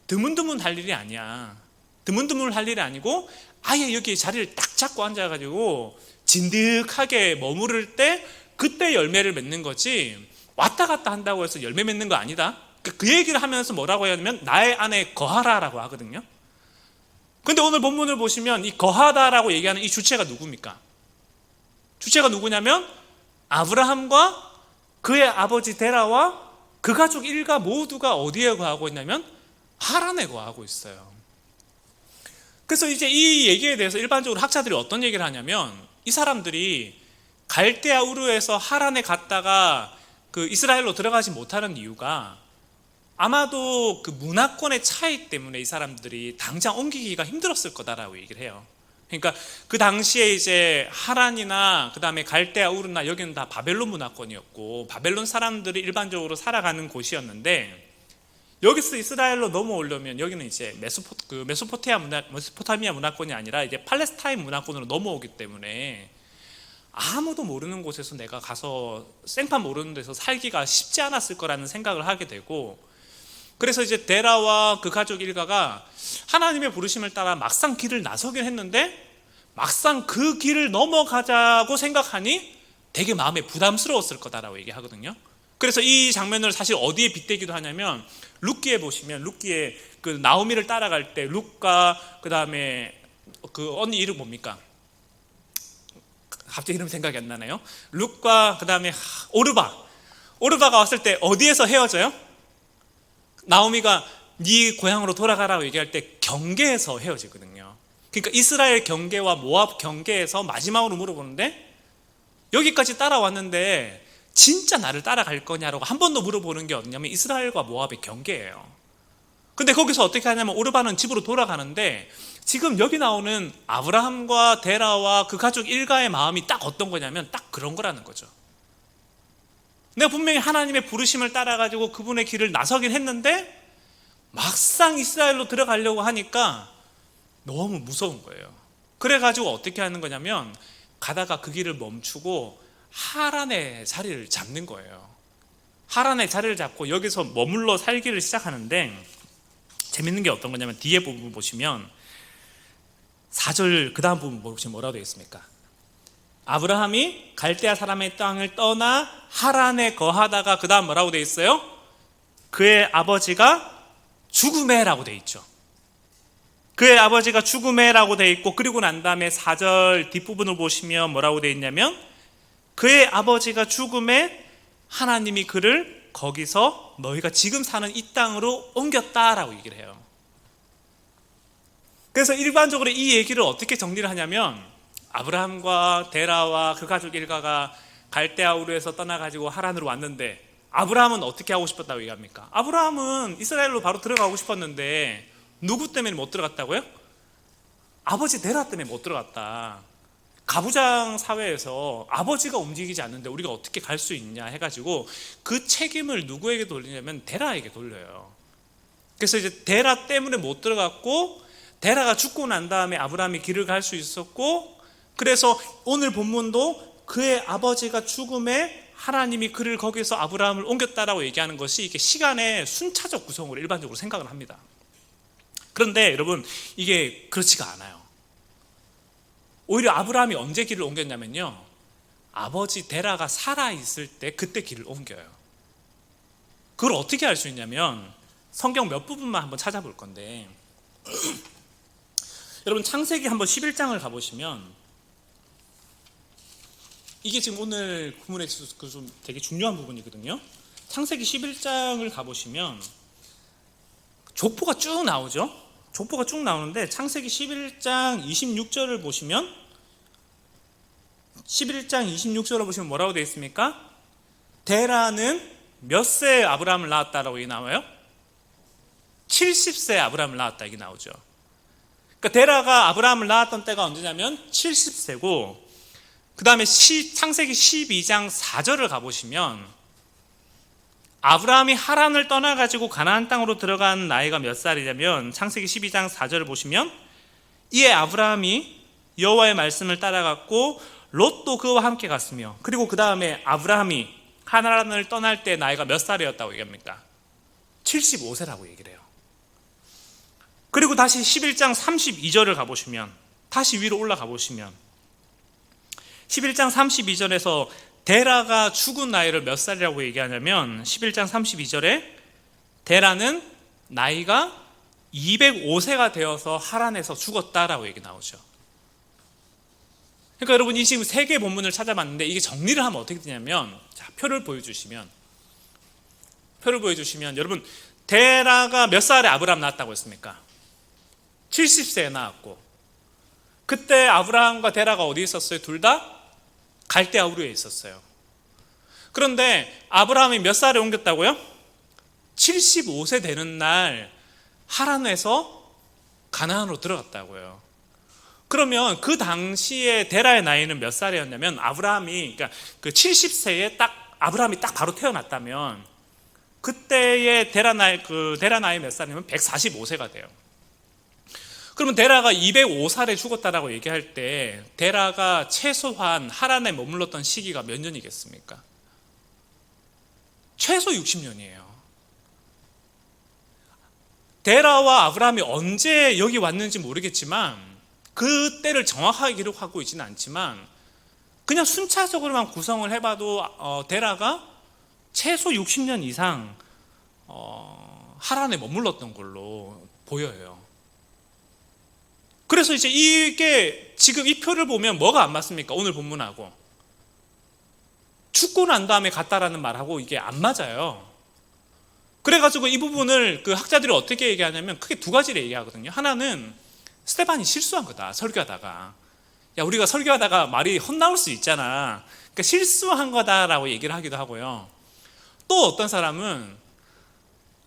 드문드문 할 일이 아니야. 드문드문 할 일이 아니고 아예 여기 자리를 딱 잡고 앉아가지고 진득하게 머무를 때 그때 열매를 맺는 거지, 왔다 갔다 한다고 해서 열매 맺는 거 아니다. 그 얘기를 하면서 뭐라고 해야 하냐면 나의 안에 거하라라고 하거든요. 근데 오늘 본문을 보시면 이 거하다라고 얘기하는 이 주체가 누굽니까? 주체가 누구냐면 아브라함과 그의 아버지 데라와 그 가족 일가 모두가 어디에 거하고 있냐면 하란에 거하고 있어요. 그래서 이제 이 얘기에 대해서 일반적으로 학자들이 어떤 얘기를 하냐면, 이 사람들이 갈대아 우르에서 하란에 갔다가 그 이스라엘로 들어가지 못하는 이유가 아마도 그 문화권의 차이 때문에 이 사람들이 당장 옮기기가 힘들었을 거다라고 얘기를 해요. 그러니까 그 당시에 이제 하란이나 그 다음에 갈대아 우르나 여기는 다 바벨론 문화권이었고 바벨론 사람들이 일반적으로 살아가는 곳이었는데 여기서 이스라엘로 넘어오려면 여기는 이제 메소포타미아 문화권이 아니라 이제 팔레스타인 문화권으로 넘어오기 때문에 아무도 모르는 곳에서 내가 가서 생판 모르는 데서 살기가 쉽지 않았을 거라는 생각을 하게 되고, 그래서 이제 데라와 그 가족 일가가 하나님의 부르심을 따라 막상 길을 나서긴 했는데 막상 그 길을 넘어가자고 생각하니 되게 마음에 부담스러웠을 거다라고 얘기하거든요. 그래서 이 장면을 사실 어디에 빗대기도 하냐면 룻기에 보시면 룻기에 그 나오미를 따라갈 때 룻과 그 다음에 그 언니 이름 뭡니까? 갑자기 이름 생각이 안 나네요. 룻과 그 다음에 오르바가 왔을 때 어디에서 헤어져요? 나오미가 네 고향으로 돌아가라고 얘기할 때 경계에서 헤어지거든요. 그러니까 이스라엘 경계와 모압 경계에서 마지막으로 물어보는데 여기까지 따라왔는데 진짜 나를 따라갈 거냐라고 한 번 더 물어보는 게 어디냐면 이스라엘과 모압의 경계예요. 근데 거기서 어떻게 하냐면 오르바는 집으로 돌아가는데 지금 여기 나오는 아브라함과 데라와 그 가족 일가의 마음이 딱 어떤 거냐면 딱 그런 거라는 거죠. 내가 분명히 하나님의 부르심을 따라가지고 그분의 길을 나서긴 했는데 막상 이스라엘로 들어가려고 하니까 너무 무서운 거예요. 그래가지고 어떻게 하는 거냐면 가다가 그 길을 멈추고 하란의 자리를 잡는 거예요. 하란의 자리를 잡고 여기서 머물러 살기를 시작하는데 재밌는 게 어떤 거냐면 뒤에 부분 보시면 4절 그 다음 부분 보시면 뭐라고 되어 있습니까? 아브라함이 갈대아 사람의 땅을 떠나 하란에 거하다가 그 다음 뭐라고 되어 있어요? 그의 아버지가 죽음에라고 되어 있죠. 그의 아버지가 죽음에라고 되어 있고, 그리고 난 다음에 4절 뒷부분을 보시면 뭐라고 되어 있냐면 그의 아버지가 죽음에 하나님이 그를 거기서 너희가 지금 사는 이 땅으로 옮겼다라고 얘기를 해요. 그래서 일반적으로 이 얘기를 어떻게 정리를 하냐면 아브라함과 데라와 그 가족 일가가 갈대아 우르에서 떠나가지고 하란으로 왔는데 아브라함은 어떻게 하고 싶었다고 얘기합니까? 아브라함은 이스라엘로 바로 들어가고 싶었는데 누구 때문에 못 들어갔다고요? 아버지 데라 때문에 못 들어갔다. 가부장 사회에서 아버지가 움직이지 않는데 우리가 어떻게 갈 수 있냐 해가지고 그 책임을 누구에게 돌리냐면 데라에게 돌려요. 그래서 이제 데라 때문에 못 들어갔고 데라가 죽고 난 다음에 아브라함이 길을 갈 수 있었고, 그래서 오늘 본문도 그의 아버지가 죽음에 하나님이 그를 거기서 아브라함을 옮겼다라고 얘기하는 것이 이게 시간의 순차적 구성으로 일반적으로 생각을 합니다. 그런데 여러분 이게 그렇지가 않아요. 오히려 아브라함이 언제 길을 옮겼냐면요, 아버지 데라가 살아있을 때 그때 길을 옮겨요. 그걸 어떻게 알 수 있냐면 성경 몇 부분만 한번 찾아볼 건데 여러분 창세기 한번 11장을 가보시면 이게 지금 오늘 구문에 좀 되게 중요한 부분이거든요. 창세기 11장을 가보시면 족보가 쭉 나오죠. 족보가 쭉 나오는데 창세기 11장 26절을 보시면 11장 26절을 보시면 뭐라고 되어 있습니까? 데라는 몇 세에 아브라함을 낳았다라고 이게 나와요? 70세에 아브라함을 낳았다 이게 나오죠. 그러니까 데라가 아브라함을 낳았던 때가 언제냐면 70세고, 그 다음에 창세기 12장 4절을 가보시면 아브라함이 하란을 떠나가지고 가나안 땅으로 들어간 나이가 몇 살이냐면 창세기 12장 4절을 보시면 이에 아브라함이 여호와의 말씀을 따라갔고 롯도 그와 함께 갔으며, 그리고 그 다음에 아브라함이 하란을 떠날 때 나이가 몇 살이었다고 얘기합니까? 75세라고 얘기를 해요. 그리고 다시 11장 32절을 가보시면 다시 위로 올라가 보시면 11장 32절에서 데라가 죽은 나이를 몇 살이라고 얘기하냐면 11장 32절에 데라는 나이가 205세가 되어서 하란에서 죽었다라고 얘기 나오죠. 그러니까 여러분 이 지금 세 개의 본문을 찾아봤는데 이게 정리를 하면 어떻게 되냐면, 자, 표를 보여주시면 여러분 데라가 몇 살에 아브라함 낳았다고 했습니까? 70세에 낳았고, 그때 아브라함과 데라가 어디 있었어요? 둘 다 갈대아 우르에 있었어요. 그런데 아브라함이 몇 살에 옮겼다고요? 75세 되는 날 하란에서 가나안으로 들어갔다고요. 그러면 그 당시에 데라의 나이는 몇 살이었냐면 아브라함이 그러니까 그 70세에 딱 아브라함이 딱 바로 태어났다면 그때의 데라 나이 몇 살이면 145세가 돼요. 그러면 데라가 205살에 죽었다라고 얘기할 때 데라가 최소한 하란에 머물렀던 시기가 몇 년이겠습니까? 최소 60년이에요. 데라와 아브라함이 언제 여기 왔는지 모르겠지만 그 때를 정확하게 기록하고 있지는 않지만 그냥 순차적으로만 구성을 해봐도 데라가 최소 60년 이상 하란에 머물렀던 걸로 보여요. 그래서 이제 이게 지금 이 표를 보면 뭐가 안 맞습니까? 오늘 본문하고 죽고 난 다음에 갔다라는 말하고 이게 안 맞아요. 그래가지고 이 부분을 그 학자들이 어떻게 얘기하냐면 크게 두 가지를 얘기하거든요. 하나는 스데반이 실수한 거다, 설교하다가. 야, 우리가 설교하다가 말이 헛나올 수 있잖아. 그러니까 실수한 거다라고 얘기를 하기도 하고요. 또 어떤 사람은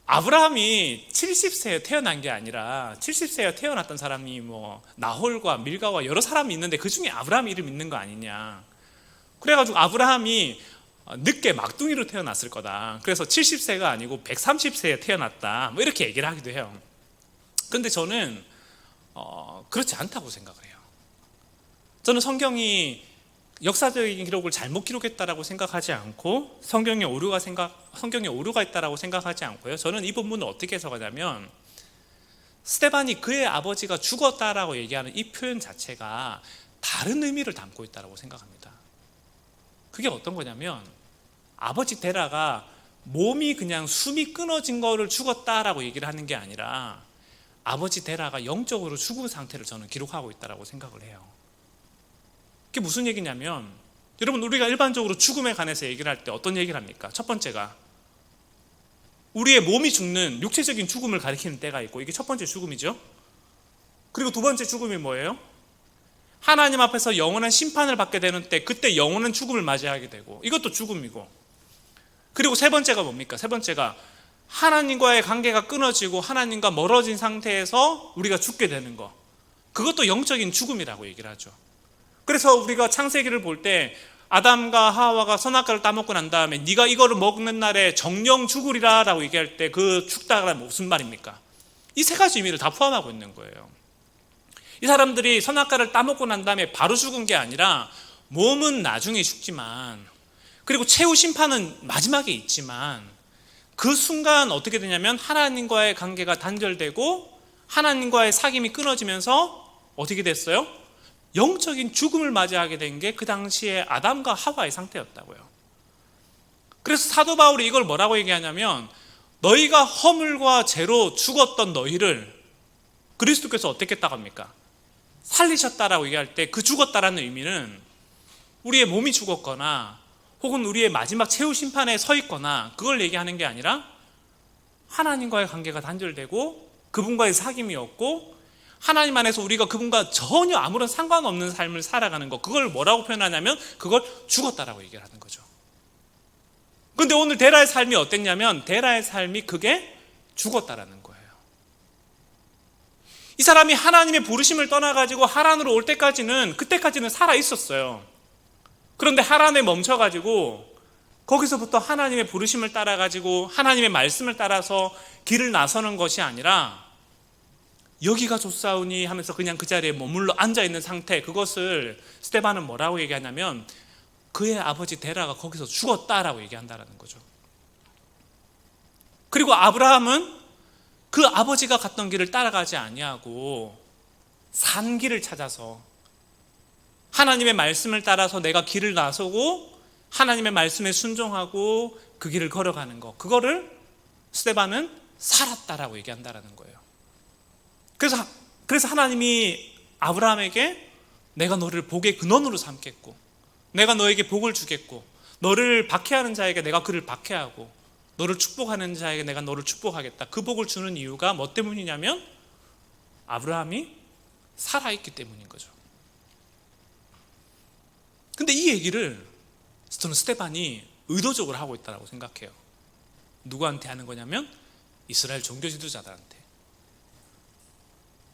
아브라함이 70세에 태어난 게 아니라 70세에 태어났던 사람이 뭐 나홀과 밀가와 여러 사람이 있는데 그 중에 아브라함 이름 있는 거 아니냐. 그래가지고 아브라함이 늦게 막둥이로 태어났을 거다. 그래서 70세가 아니고 130세에 태어났다. 뭐 이렇게 얘기를 하기도 해요. 그런데 저는 그렇지 않다고 생각을 해요. 저는 성경이 역사적인 기록을 잘못 기록했다라고 생각하지 않고 성경에 오류가 있다라고 생각하지 않고요. 저는 이 본문을 어떻게 해석하냐면 스데반이 그의 아버지가 죽었다라고 얘기하는 이 표현 자체가 다른 의미를 담고 있다라고 생각합니다. 그게 어떤 거냐면 아버지 데라가 몸이 그냥 숨이 끊어진 거를 죽었다라고 얘기를 하는 게 아니라 아버지 데라가 영적으로 죽은 상태를 저는 기록하고 있다라고 생각을 해요. 그게 무슨 얘기냐면 여러분 우리가 일반적으로 죽음에 관해서 얘기를 할 때 어떤 얘기를 합니까? 첫 번째가 우리의 몸이 죽는 육체적인 죽음을 가리키는 때가 있고 이게 첫 번째 죽음이죠. 그리고 두 번째 죽음이 뭐예요? 하나님 앞에서 영원한 심판을 받게 되는 때 그때 영원한 죽음을 맞이하게 되고 이것도 죽음이고 그리고 세 번째가 뭡니까? 세 번째가 하나님과의 관계가 끊어지고 하나님과 멀어진 상태에서 우리가 죽게 되는 거 그것도 영적인 죽음이라고 얘기를 하죠. 그래서 우리가 창세기를 볼 때 아담과 하와가 선악과를 따먹고 난 다음에 네가 이거를 먹는 날에 정령 죽으리라 라고 얘기할 때 그 죽다가 무슨 말입니까? 이 세 가지 의미를 다 포함하고 있는 거예요. 이 사람들이 선악과를 따먹고 난 다음에 바로 죽은 게 아니라 몸은 나중에 죽지만 그리고 최후 심판은 마지막에 있지만 그 순간 어떻게 되냐면 하나님과의 관계가 단절되고 하나님과의 사귐이 끊어지면서 어떻게 됐어요? 영적인 죽음을 맞이하게 된 게 그 당시에 아담과 하와의 상태였다고요. 그래서 사도 바울이 이걸 뭐라고 얘기하냐면 너희가 허물과 죄로 죽었던 너희를 그리스도께서 어떻게 했다고 합니까? 살리셨다라고 얘기할 때 그 죽었다라는 의미는 우리의 몸이 죽었거나 혹은 우리의 마지막 최후 심판에 서 있거나 그걸 얘기하는 게 아니라 하나님과의 관계가 단절되고 그분과의 사귐이 없고 하나님 안에서 우리가 그분과 전혀 아무런 상관없는 삶을 살아가는 것 그걸 뭐라고 표현하냐면 그걸 죽었다라고 얘기를 하는 거죠. 그런데 오늘 데라의 삶이 어땠냐면 데라의 삶이 그게 죽었다라는 거예요. 이 사람이 하나님의 부르심을 떠나가지고 하란으로 올 때까지는 그때까지는 살아 있었어요. 그런데 하란에 멈춰가지고 거기서부터 하나님의 부르심을 따라가지고 하나님의 말씀을 따라서 길을 나서는 것이 아니라 여기가 좋사오니 하면서 그냥 그 자리에 머물러 앉아있는 상태 그것을 스데반은 뭐라고 얘기하냐면 그의 아버지 데라가 거기서 죽었다라고 얘기한다라는 거죠. 그리고 아브라함은 그 아버지가 갔던 길을 따라가지 아니하고 산 길을 찾아서 하나님의 말씀을 따라서 내가 길을 나서고 하나님의 말씀에 순종하고 그 길을 걸어가는 거 그거를 스데반은 살았다라고 얘기한다라는 거예요. 그래서 하나님이 아브라함에게 내가 너를 복의 근원으로 삼겠고 내가 너에게 복을 주겠고 너를 박해하는 자에게 내가 그를 박해하고 너를 축복하는 자에게 내가 너를 축복하겠다. 그 복을 주는 이유가 뭐 때문이냐면 아브라함이 살아있기 때문인 거죠. 근데 이 얘기를 저는 스데반이 의도적으로 하고 있다고 생각해요. 누구한테 하는 거냐면 이스라엘 종교 지도자들한테.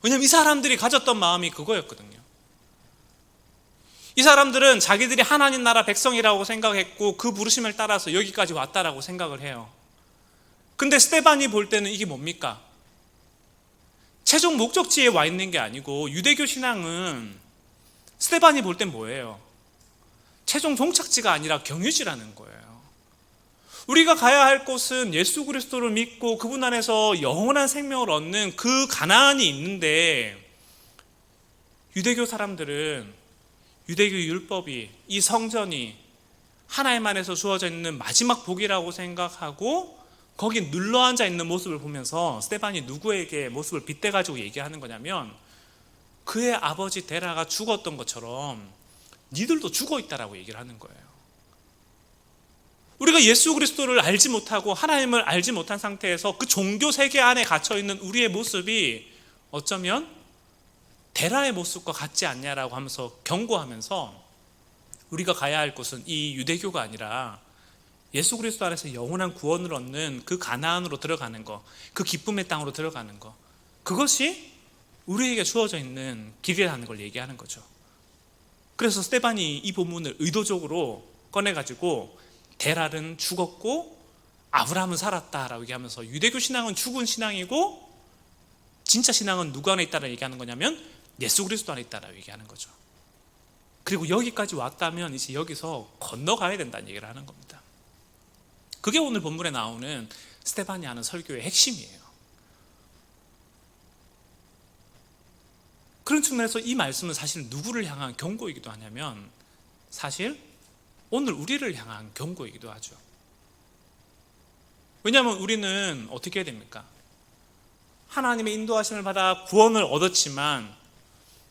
왜냐하면 이 사람들이 가졌던 마음이 그거였거든요. 이 사람들은 자기들이 하나님 나라 백성이라고 생각했고 그 부르심을 따라서 여기까지 왔다라고 생각을 해요. 근데 스데반이 볼 때는 이게 뭡니까? 최종 목적지에 와 있는 게 아니고, 유대교 신앙은 스데반이 볼 땐 뭐예요? 최종 종착지가 아니라 경유지라는 거예요. 우리가 가야 할 곳은 예수 그리스도를 믿고 그분 안에서 영원한 생명을 얻는 그 가나안이 있는데, 유대교 사람들은 유대교 율법이, 이 성전이 하나님 안에서 주어져 있는 마지막 복이라고 생각하고 거기 눌러앉아 있는 모습을 보면서 스데반이 누구에게 모습을 빗대가지고 얘기하는 거냐면, 그의 아버지 데라가 죽었던 것처럼 니들도 죽어 있다라고 얘기를 하는 거예요. 우리가 예수 그리스도를 알지 못하고 하나님을 알지 못한 상태에서 그 종교 세계 안에 갇혀있는 우리의 모습이 어쩌면 데라의 모습과 같지 않냐라고 하면서 경고하면서, 우리가 가야 할 곳은 이 유대교가 아니라 예수 그리스도 안에서 영원한 구원을 얻는 그 가나안으로 들어가는 거, 그 기쁨의 땅으로 들어가는 거, 그것이 우리에게 주어져 있는 길이라는 걸 얘기하는 거죠. 그래서 스데반이 이 본문을 의도적으로 꺼내가지고 데랄은 죽었고 아브라함은 살았다라고 얘기하면서, 유대교 신앙은 죽은 신앙이고 진짜 신앙은 누구 안에 있다라고 얘기하는 거냐면 예수 그리스도 안에 있다라고 얘기하는 거죠. 그리고 여기까지 왔다면 이제 여기서 건너가야 된다는 얘기를 하는 겁니다. 그게 오늘 본문에 나오는 스데반이 하는 설교의 핵심이에요. 그런 측면에서 이 말씀은 사실 누구를 향한 경고이기도 하냐면, 사실 오늘 우리를 향한 경고이기도 하죠. 왜냐하면 우리는 어떻게 해야 됩니까? 하나님의 인도하심을 받아 구원을 얻었지만,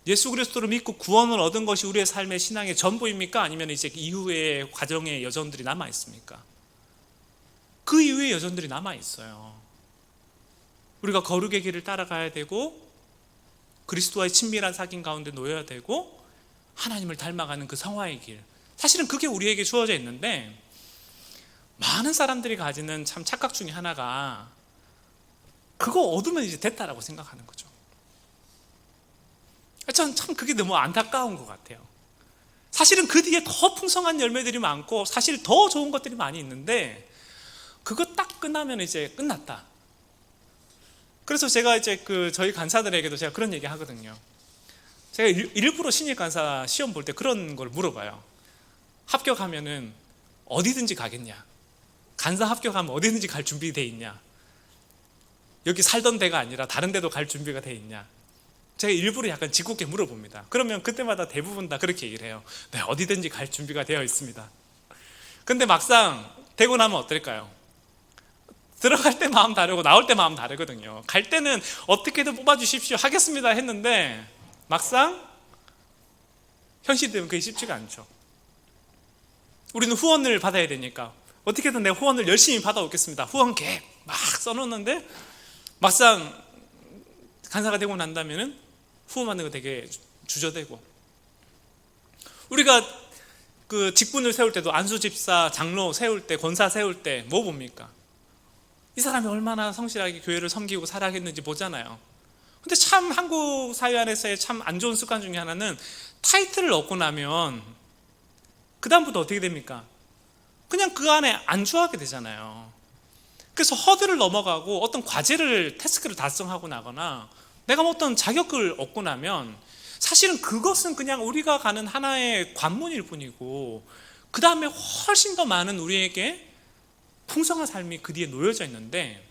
예수 그리스도를 믿고 구원을 얻은 것이 우리의 삶의 신앙의 전부입니까? 아니면 이제 이후의 과정의 여정들이 남아 있습니까? 그 이후의 여정들이 남아 있어요. 우리가 거룩의 길을 따라가야 되고, 그리스도와의 친밀한 사귐 가운데 놓여야 되고, 하나님을 닮아가는 그 성화의 길, 사실은 그게 우리에게 주어져 있는데, 많은 사람들이 가지는 참 착각 중에 하나가 그거 얻으면 이제 됐다라고 생각하는 거죠. 저는 참 그게 너무 안타까운 것 같아요. 사실은 그 뒤에 더 풍성한 열매들이 많고 사실 더 좋은 것들이 많이 있는데, 그거 딱 끝나면 이제 끝났다. 그래서 제가 이제 저희 간사들에게도 제가 그런 얘기 하거든요. 제가 일부러 신입 간사 시험 볼 때 그런 걸 물어봐요. 합격하면은 어디든지 가겠냐? 간사 합격하면 어디든지 갈 준비돼 있냐? 여기 살던 데가 아니라 다른 데도 갈 준비가 돼 있냐? 제가 일부러 약간 짓궂게 물어봅니다. 그러면 그때마다 대부분 다 그렇게 얘기를 해요. 네, 어디든지 갈 준비가 되어 있습니다. 근데 막상 되고 나면 어떨까요? 들어갈 때 마음 다르고 나올 때 마음 다르거든요. 갈 때는 어떻게든 뽑아주십시오 하겠습니다 했는데, 막상 현실이 되면 그게 쉽지가 않죠. 우리는 후원을 받아야 되니까 어떻게든 내 후원을 열심히 받아오겠습니다, 후원 계획 막 써놓는데, 막상 간사가 되고 난다면은 후원 받는 거 되게 주저되고, 우리가 그 직분을 세울 때도 안수집사, 장로 세울 때, 권사 세울 때 뭐 봅니까? 이 사람이 얼마나 성실하게 교회를 섬기고 살아가겠는지 보잖아요. 근데 참 한국 사회 안에서의 참 안 좋은 습관 중에 하나는, 타이틀을 얻고 나면 그 다음부터 어떻게 됩니까? 그냥 그 안에 안주하게 되잖아요. 그래서 허들을 넘어가고 어떤 과제를, 태스크를 달성하고 나거나 내가 뭐 어떤 자격을 얻고 나면, 사실은 그것은 그냥 우리가 가는 하나의 관문일 뿐이고, 그 다음에 훨씬 더 많은 우리에게 풍성한 삶이 그 뒤에 놓여져 있는데,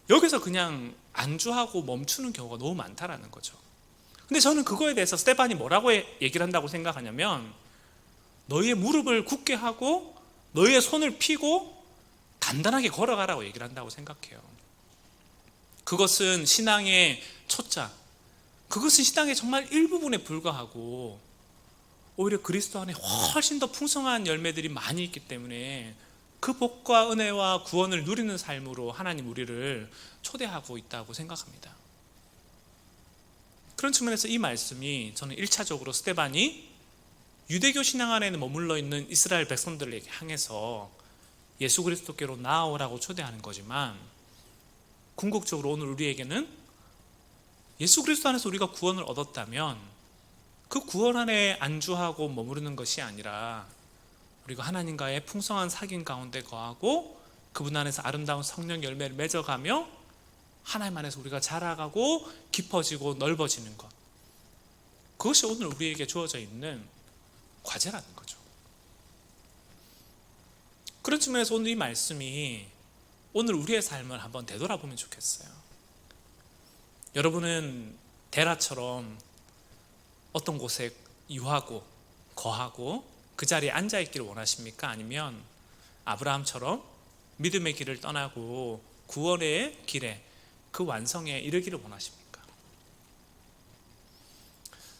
여기서 그냥 안주하고 멈추는 경우가 너무 많다라는 거죠. 근데 저는 그거에 대해서 스데반이 뭐라고 얘기를 한다고 생각하냐면, 너희의 무릎을 굳게 하고 너희의 손을 펴고 단단하게 걸어가라고 얘기를 한다고 생각해요. 그것은 신앙의 초짜, 그것은 신앙의 정말 일부분에 불과하고, 오히려 그리스도 안에 훨씬 더 풍성한 열매들이 많이 있기 때문에 그 복과 은혜와 구원을 누리는 삶으로 하나님 우리를 초대하고 있다고 생각합니다. 그런 측면에서 이 말씀이 저는 1차적으로 스데반이 유대교 신앙 안에는 머물러 있는 이스라엘 백성들에게 향해서 예수 그리스도께로 나아오라고 초대하는 거지만, 궁극적으로 오늘 우리에게는 예수 그리스도 안에서 우리가 구원을 얻었다면 그 구원 안에 안주하고 머무르는 것이 아니라 우리가 하나님과의 풍성한 사귐 가운데 거하고 그분 안에서 아름다운 성령 열매를 맺어가며 하나님 안에서 우리가 자라가고 깊어지고 넓어지는 것, 그것이 오늘 우리에게 주어져 있는 과제라는 거죠. 그런 측면에서 오늘 이 말씀이 오늘 우리의 삶을 한번 되돌아보면 좋겠어요. 여러분은 데라처럼 어떤 곳에 유하고 거하고 그 자리에 앉아 있기를 원하십니까? 아니면 아브라함처럼 믿음의 길을 떠나고 구원의 길에, 그 완성에 이르기를 원하십니까?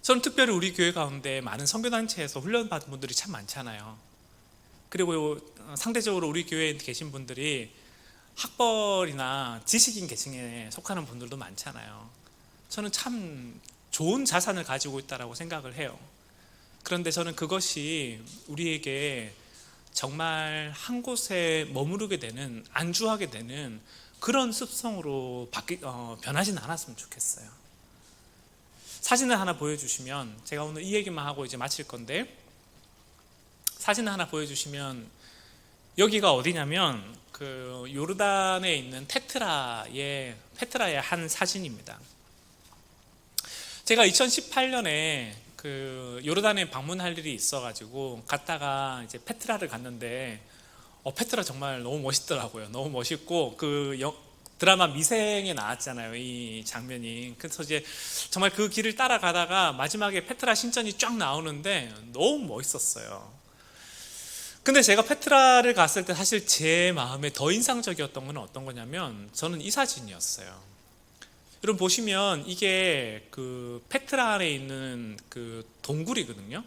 저는 특별히 우리 교회 가운데 많은 선교단체에서 훈련받은 분들이 참 많잖아요. 그리고 상대적으로 우리 교회에 계신 분들이 학벌이나 지식인 계층에 속하는 분들도 많잖아요. 저는 참 좋은 자산을 가지고 있다고 생각을 해요. 그런데 저는 그것이 우리에게 정말 한 곳에 머무르게 되는, 안주하게 되는 그런 습성으로 변하지는 않았으면 좋겠어요. 사진을 하나 보여주시면, 제가 오늘 이 얘기만 하고 이제 마칠 건데, 사진을 하나 보여주시면, 여기가 어디냐면 그 요르단에 있는 페트라의 한 사진입니다. 제가 2018년에 그 요르단에 방문할 일이 있어가지고 갔다가 이제 페트라를 갔는데, 페트라 정말 너무 멋있더라고요. 너무 멋있고, 그 드라마 미생에 나왔잖아요, 이 장면이. 그래서 이제 정말 그 길을 따라가다가 마지막에 페트라 신전이 쫙 나오는데 너무 멋있었어요. 근데 제가 페트라를 갔을 때 사실 제 마음에 더 인상적이었던 건 어떤 거냐면, 저는 이 사진이었어요. 여러분 보시면 이게 그 페트라 안에 있는 그 동굴이거든요.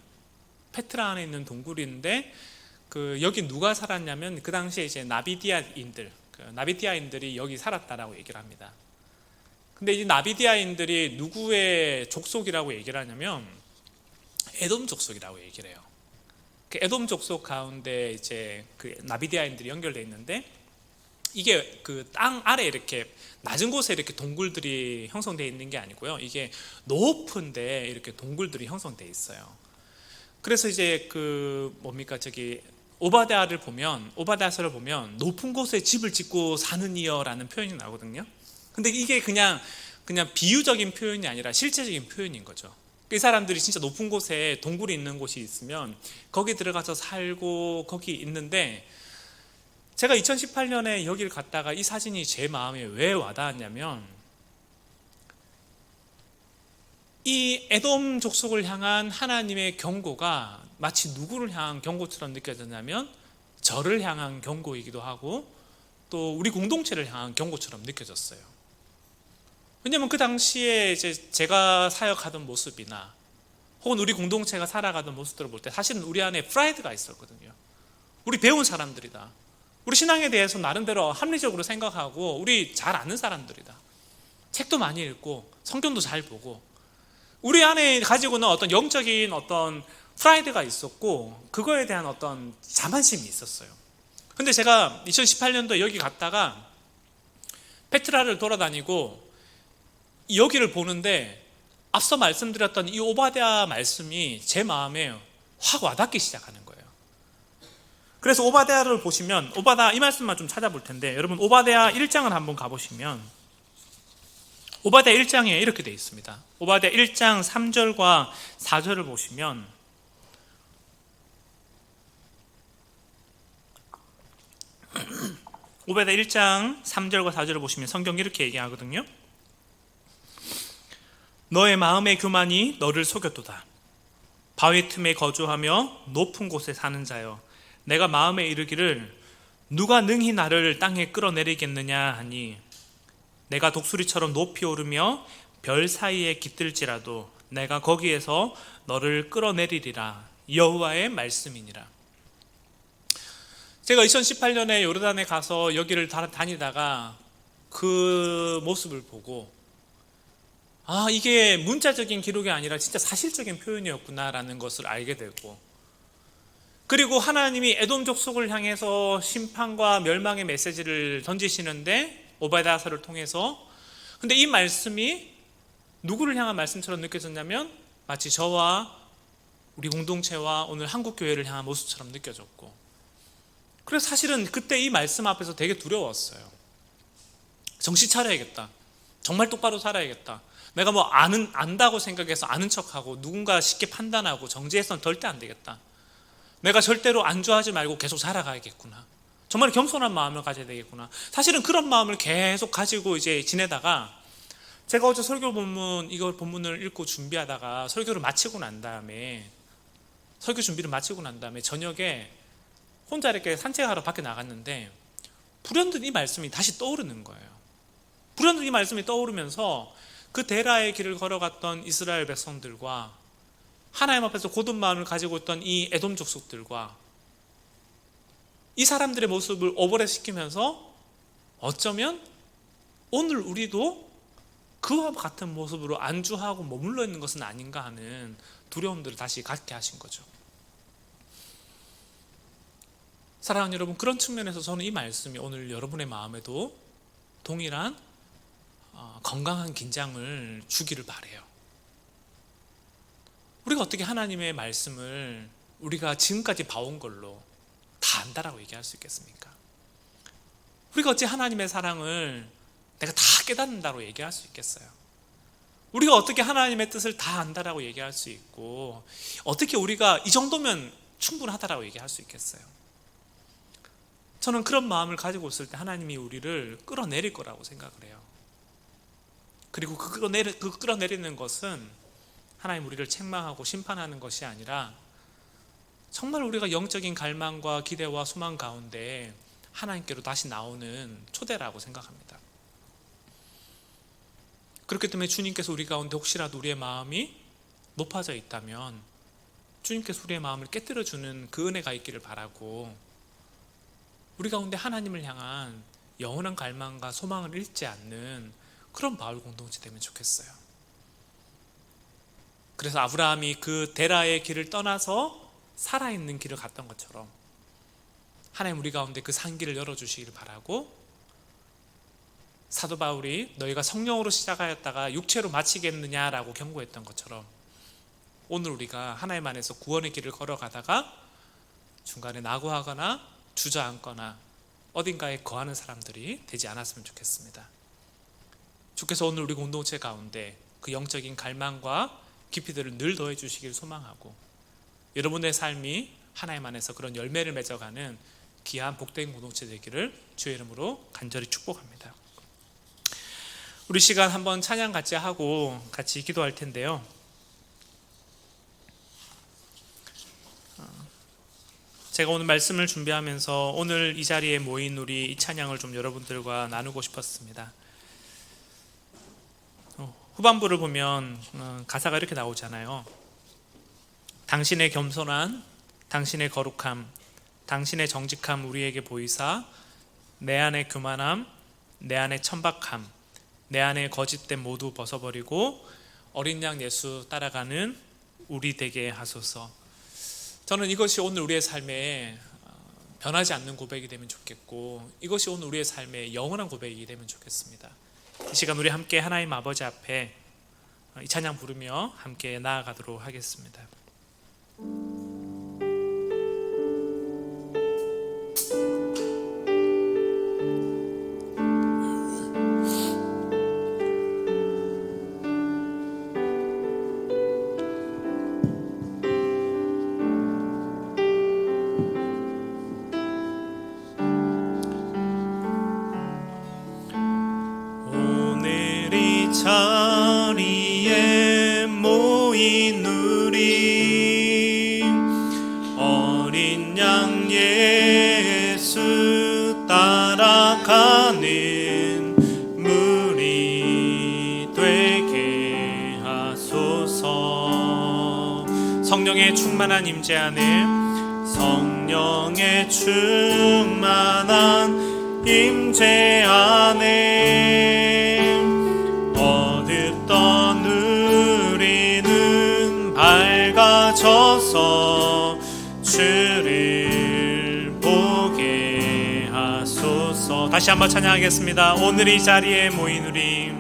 페트라 안에 있는 동굴인데, 그 여기 누가 살았냐면 그 당시에 이제 나비디아인들이 여기 살았다라고 얘기를 합니다. 근데 이 나비디아인들이 누구의 족속이라고 얘기를 하냐면 에돔 족속이라고 얘기를 해요. 그 에돔 족속 가운데 이제 그 나비디아인들이 연결되어 있는데, 이게 그 땅 아래 이렇게 낮은 곳에 이렇게 동굴들이 형성되어 있는 게 아니고요. 이게 높은데 이렇게 동굴들이 형성되어 있어요. 그래서 이제 그 오바댜서를 보면 높은 곳에 집을 짓고 사는 이여라는 표현이 나오거든요. 근데 이게 그냥 비유적인 표현이 아니라 실제적인 표현인 거죠. 이 사람들이 진짜 높은 곳에 동굴이 있는 곳이 있으면 거기 들어가서 살고 거기 있는데, 제가 2018년에 여기를 갔다가 이 사진이 제 마음에 왜 와닿았냐면, 이 에돔 족속을 향한 하나님의 경고가 마치 누구를 향한 경고처럼 느껴졌냐면 저를 향한 경고이기도 하고 또 우리 공동체를 향한 경고처럼 느껴졌어요. 왜냐하면 그 당시에 이제 제가 사역하던 모습이나 혹은 우리 공동체가 살아가던 모습들을 볼 때 사실은 우리 안에 프라이드가 있었거든요. 우리 배운 사람들이다. 우리 신앙에 대해서 나름대로 합리적으로 생각하고 우리 잘 아는 사람들이다. 책도 많이 읽고 성경도 잘 보고 우리 안에 가지고는 어떤 영적인 어떤 프라이드가 있었고 그거에 대한 어떤 자만심이 있었어요. 근데 제가 2018년도에 여기 갔다가 페트라를 돌아다니고 여기를 보는데 앞서 말씀드렸던 이 오바댜 말씀이 제 마음에 확 와닿기 시작하는 거예요. 그래서 오바댜를 보시면 이 말씀만 좀 찾아볼 텐데, 여러분 오바댜 1장을 한번 가보시면 오바댜 1장에 이렇게 되어 있습니다. 오바댜 1장 3절과 4절을 보시면 오바댜 1장 3절과 4절을 보시면 성경이 이렇게 얘기하거든요. 너의 마음의 교만이 너를 속였도다. 바위 틈에 거주하며 높은 곳에 사는 자여, 내가 마음에 이르기를 누가 능히 나를 땅에 끌어내리겠느냐 하니, 내가 독수리처럼 높이 오르며 별 사이에 깃들지라도 내가 거기에서 너를 끌어내리리라. 여호와의 말씀이니라. 제가 2018년에 요르단에 가서 여기를 다니다가 그 모습을 보고 이게 문자적인 기록이 아니라 진짜 사실적인 표현이었구나라는 것을 알게 되고, 그리고 하나님이 에돔 족속을 향해서 심판과 멸망의 메시지를 던지시는데 오바댜서를 통해서, 근데 이 말씀이 누구를 향한 말씀처럼 느껴졌냐면 마치 저와 우리 공동체와 오늘 한국교회를 향한 모습처럼 느껴졌고, 그래서 사실은 그때 이 말씀 앞에서 되게 두려웠어요. 정신 차려야겠다, 정말 똑바로 살아야겠다, 내가 뭐 안다고 생각해서 아는 척하고 누군가 쉽게 판단하고 정죄해서는 절대 안 되겠다, 내가 절대로 안주하지 말고 계속 살아가야겠구나, 정말 겸손한 마음을 가져야 되겠구나. 사실은 그런 마음을 계속 가지고 이제 지내다가, 제가 어제 설교 본문을 읽고 준비하다가 설교 준비를 마치고 난 다음에 저녁에 혼자 이렇게 산책하러 밖에 나갔는데 불현듯 이 말씀이 다시 떠오르는 거예요. 불현듯 이 말씀이 떠오르면서 그 데라의 길을 걸어갔던 이스라엘 백성들과 하나님 앞에서 고든 마음을 가지고 있던 이 에돔 족속들과 이 사람들의 모습을 오버랩시키면서 어쩌면 오늘 우리도 그와 같은 모습으로 안주하고 머물러 있는 것은 아닌가 하는 두려움들을 다시 갖게 하신 거죠. 사랑하는 여러분, 그런 측면에서 저는 이 말씀이 오늘 여러분의 마음에도 동일한 건강한 긴장을 주기를 바라요. 우리가 어떻게 하나님의 말씀을 우리가 지금까지 봐온 걸로 다 안다라고 얘기할 수 있겠습니까? 우리가 어찌 하나님의 사랑을 내가 다 깨닫는다고 얘기할 수 있겠어요? 우리가 어떻게 하나님의 뜻을 다 안다라고 얘기할 수 있고, 어떻게 우리가 이 정도면 충분하다라고 얘기할 수 있겠어요? 저는 그런 마음을 가지고 있을 때 하나님이 우리를 끌어내릴 거라고 생각을 해요. 그리고 그 끌어내리는 것은 하나님 우리를 책망하고 심판하는 것이 아니라 정말 우리가 영적인 갈망과 기대와 소망 가운데 하나님께로 다시 나오는 초대라고 생각합니다. 그렇기 때문에 주님께서 우리 가운데 혹시라도 우리의 마음이 높아져 있다면 주님께서 우리의 마음을 깨뜨려주는 그 은혜가 있기를 바라고, 우리 가운데 하나님을 향한 영원한 갈망과 소망을 잃지 않는 그런 바울 공동체 되면 좋겠어요. 그래서 아브라함이 그 데라의 길을 떠나서 살아있는 길을 갔던 것처럼 하나님 우리 가운데 그 산길을 열어주시기를 바라고, 사도 바울이 너희가 성령으로 시작하였다가 육체로 마치겠느냐라고 경고했던 것처럼 오늘 우리가 하나님 안에서 구원의 길을 걸어가다가 중간에 낙오하거나 주저앉거나 어딘가에 거하는 사람들이 되지 않았으면 좋겠습니다. 주께서 오늘 우리 공동체 가운데 그 영적인 갈망과 깊이들을 늘 더해 주시길 소망하고, 여러분의 삶이 하나님 안에서 그런 열매를 맺어가는 귀한 복된 공동체 되기를 주의 이름으로 간절히 축복합니다. 우리 시간 한번 찬양 같이 하고 같이 기도할 텐데요. 제가 오늘 말씀을 준비하면서 오늘 이 자리에 모인 우리 이 찬양을 좀 여러분들과 나누고 싶었습니다. 후반부를 보면 가사가 이렇게 나오잖아요. 당신의 겸손한, 당신의 거룩함, 당신의 정직함 우리에게 보이사 내 안의 교만함, 내 안의 천박함, 내 안의 거짓됨 모두 벗어버리고 어린 양 예수 따라가는 우리 되게 하소서. 저는 이것이 오늘 우리의 삶에 변하지 않는 고백이 되면 좋겠고, 이것이 오늘 우리의 삶에 영원한 고백이 되면 좋겠습니다. 이 시간 우리 함께 하나님 아버지 앞에 이 찬양 부르며 함께 나아가도록 하겠습니다. 자리에 모인 우리 어린 양 예수 따라가는 무리 되게 하소서. 성령의 충만한 임재 안에, 성령의 충만한 임재 안에 어둡던 우리는 밝아져서 주를 다시 한번 찬양하겠습니다. 오늘 이 자리에 모인 우리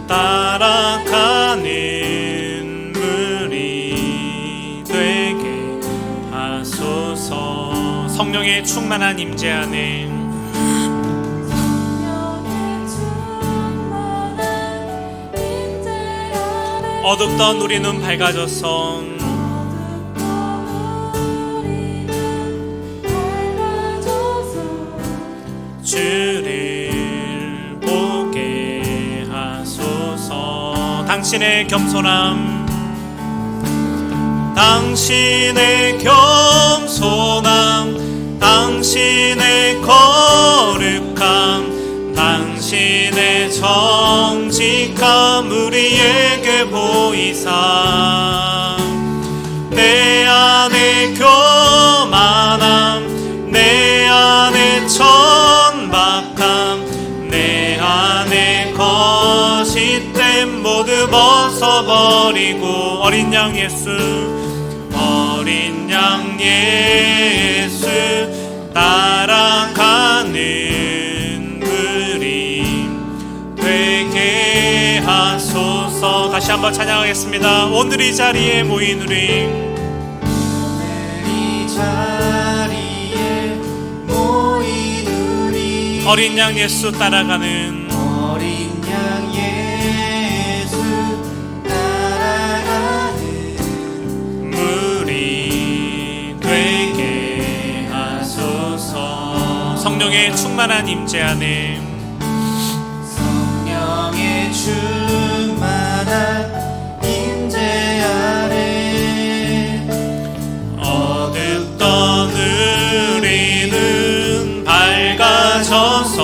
따라가는 물이 되게 하소서. 성령의 충만한 임재 안에 어둡던 우리 눈 밝아져서 주를 보게 하소서. 당신의 겸손함, 당신의 겸손함, 당신의 거룩함, 당신의 정직함 우리에게 보이사 내 안에 교만함, 내 안에 천박함, 내 안에 거짓됨 모두 벗어버리고 어린 양 예수, 어린 양 예수 따라가는 물이 되게 하소서. 다시 한번 찬양하겠습니다. 오늘 이 자리에 모인 우리, 이 자리에 모인 우리 어린 양 예수 따라가는 어린 양 예수 따라가는 물이 되게 하소서. 성령의 충만한 임재 안에 성령의 충만한 임재 안에 어둡던 우리는 밝아져서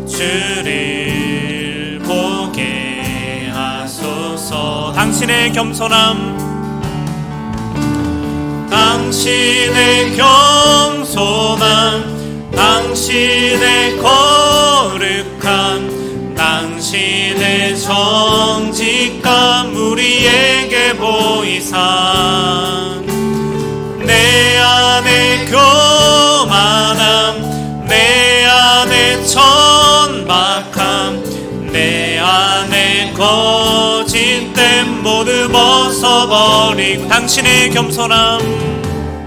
주를 보게 하소서. 당신의 겸손함, 당신의 겸손함, 당신의 거룩함, 당신의 정직함 우리에게 보이사 내 안에 교만함, 내 안에 천박함, 내 안에 거짓됨 모두 벗어버리고 당신의 겸손함,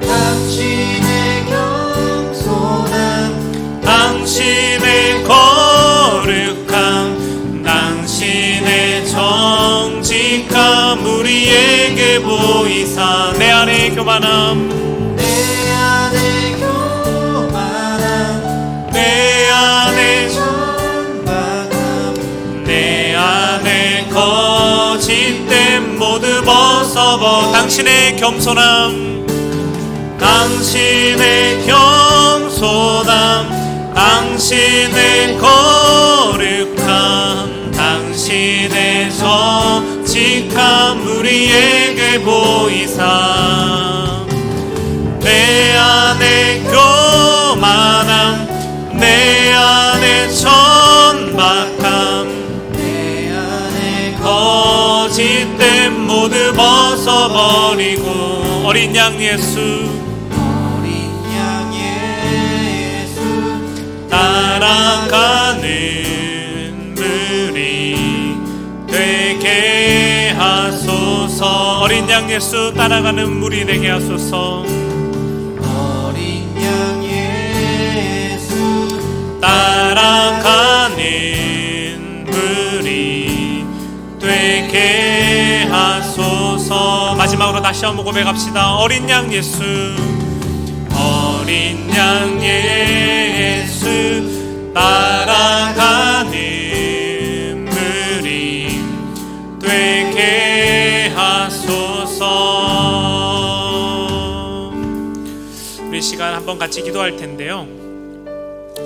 당신의 겸손함, 당신의 거룩함, 당신의 정직함 우리에게 보이사 내 안에 교만함, 내 안에 교만함, 내 안에 천박함, 내 안에 거짓됨 모두 벗어버 당신의 겸손함, 당신의 겸손함, 당신의 거룩함, 당신의 정직함 우리에게 보이사 내 안에 교만함, 내 안에 천박함, 내 안에 거짓됨 모두 벗어버리고 어린 양 예수, 어린 양 예수 따라가는 물이 되게 하소서. 어린 양 예수 따라가는 물이 되게 하소서. 어린 양 예수 따라가는 물이 되게 하소서. 마지막으로 다시 한번 고백합시다. 어린 양 예수, 어린 양 예수 따라가는 물이 되게 하소서. 우리 시간 한번 같이 기도할 텐데요.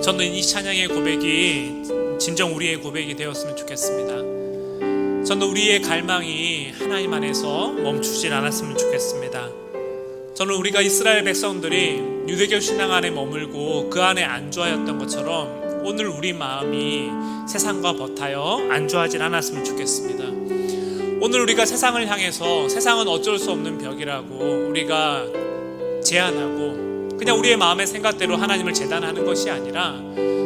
저는 이 찬양의 고백이 진정 우리의 고백이 되었으면 좋겠습니다. 저는 우리의 갈망이 하나님 안에서 멈추질 않았으면 좋겠습니다. 저는 우리가 이스라엘 백성들이 유대교 신앙 안에 머물고 그 안에 안주하였던 것처럼 오늘 우리 마음이 세상과 버타여 안주하진 않았으면 좋겠습니다. 오늘 우리가 세상을 향해서 세상은 어쩔 수 없는 벽이라고 우리가 제안하고 그냥 우리의 마음의 생각대로 하나님을 재단하는 것이 아니라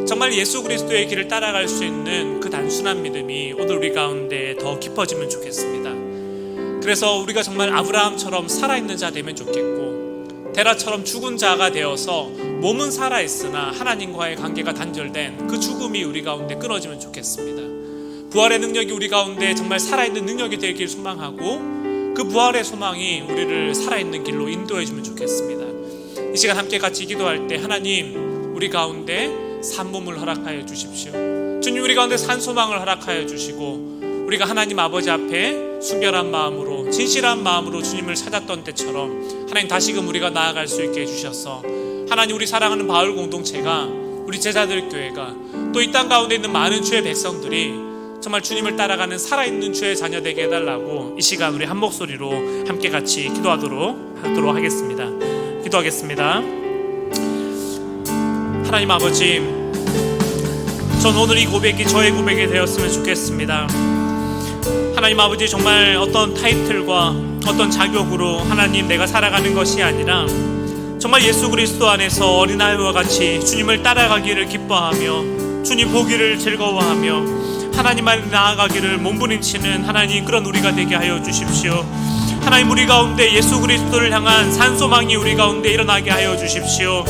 정말 예수 그리스도의 길을 따라갈 수 있는 그 단순한 믿음이 오늘 우리 가운데 더 깊어지면 좋겠습니다. 그래서 우리가 정말 아브라함처럼 살아있는 자 되면 좋겠고, 데라처럼 죽은 자가 되어서 몸은 살아있으나 하나님과의 관계가 단절된 그 죽음이 우리 가운데 끊어지면 좋겠습니다. 부활의 능력이 우리 가운데 정말 살아있는 능력이 되길 소망하고, 그 부활의 소망이 우리를 살아있는 길로 인도해주면 좋겠습니다. 이 시간 함께 같이 기도할 때 하나님, 우리 가운데 산 몸을 허락하여 주십시오. 주님, 우리 가운데 산 소망을 허락하여 주시고, 우리가 하나님 아버지 앞에 순결한 마음으로 진실한 마음으로 주님을 찾았던 때처럼 하나님 다시금 우리가 나아갈 수 있게 해주셔서, 하나님 우리 사랑하는 바울 공동체가, 우리 제자들 교회가, 또 이 땅 가운데 있는 많은 주의 백성들이 정말 주님을 따라가는 살아있는 주의 자녀 되게 해달라고 이 시간 우리 한 목소리로 함께 같이 기도하도록 하겠습니다. 기도하겠습니다. 하나님 아버지, 전 오늘 이 고백이 저의 고백이 되었으면 좋겠습니다. 하나님 아버지, 정말 어떤 타이틀과 어떤 자격으로 하나님 내가 살아가는 것이 아니라 정말 예수 그리스도 안에서 어린아이와 같이 주님을 따라가기를 기뻐하며 주님 보기를 즐거워하며 하나님 안에 나아가기를 몸부림치는 하나님, 그런 우리가 되게 하여 주십시오. 하나님, 우리 가운데 예수 그리스도를 향한 산소망이 우리 가운데 일어나게 하여 주십시오.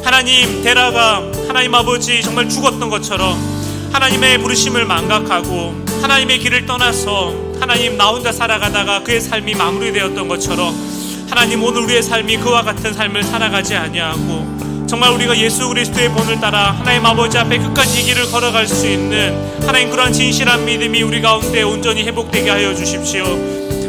하나님, 데라가 하나님 아버지 정말 죽었던 것처럼 하나님의 부르심을 망각하고 하나님의 길을 떠나서 하나님 나 혼자 살아가다가 그의 삶이 마무리되었던 것처럼 하나님, 오늘 우리의 삶이 그와 같은 삶을 살아가지 아니하고 정말 우리가 예수 그리스도의 본을 따라 하나님 아버지 앞에 끝까지 이 길을 걸어갈 수 있는 하나님, 그러한 진실한 믿음이 우리 가운데 온전히 회복되게 하여 주십시오.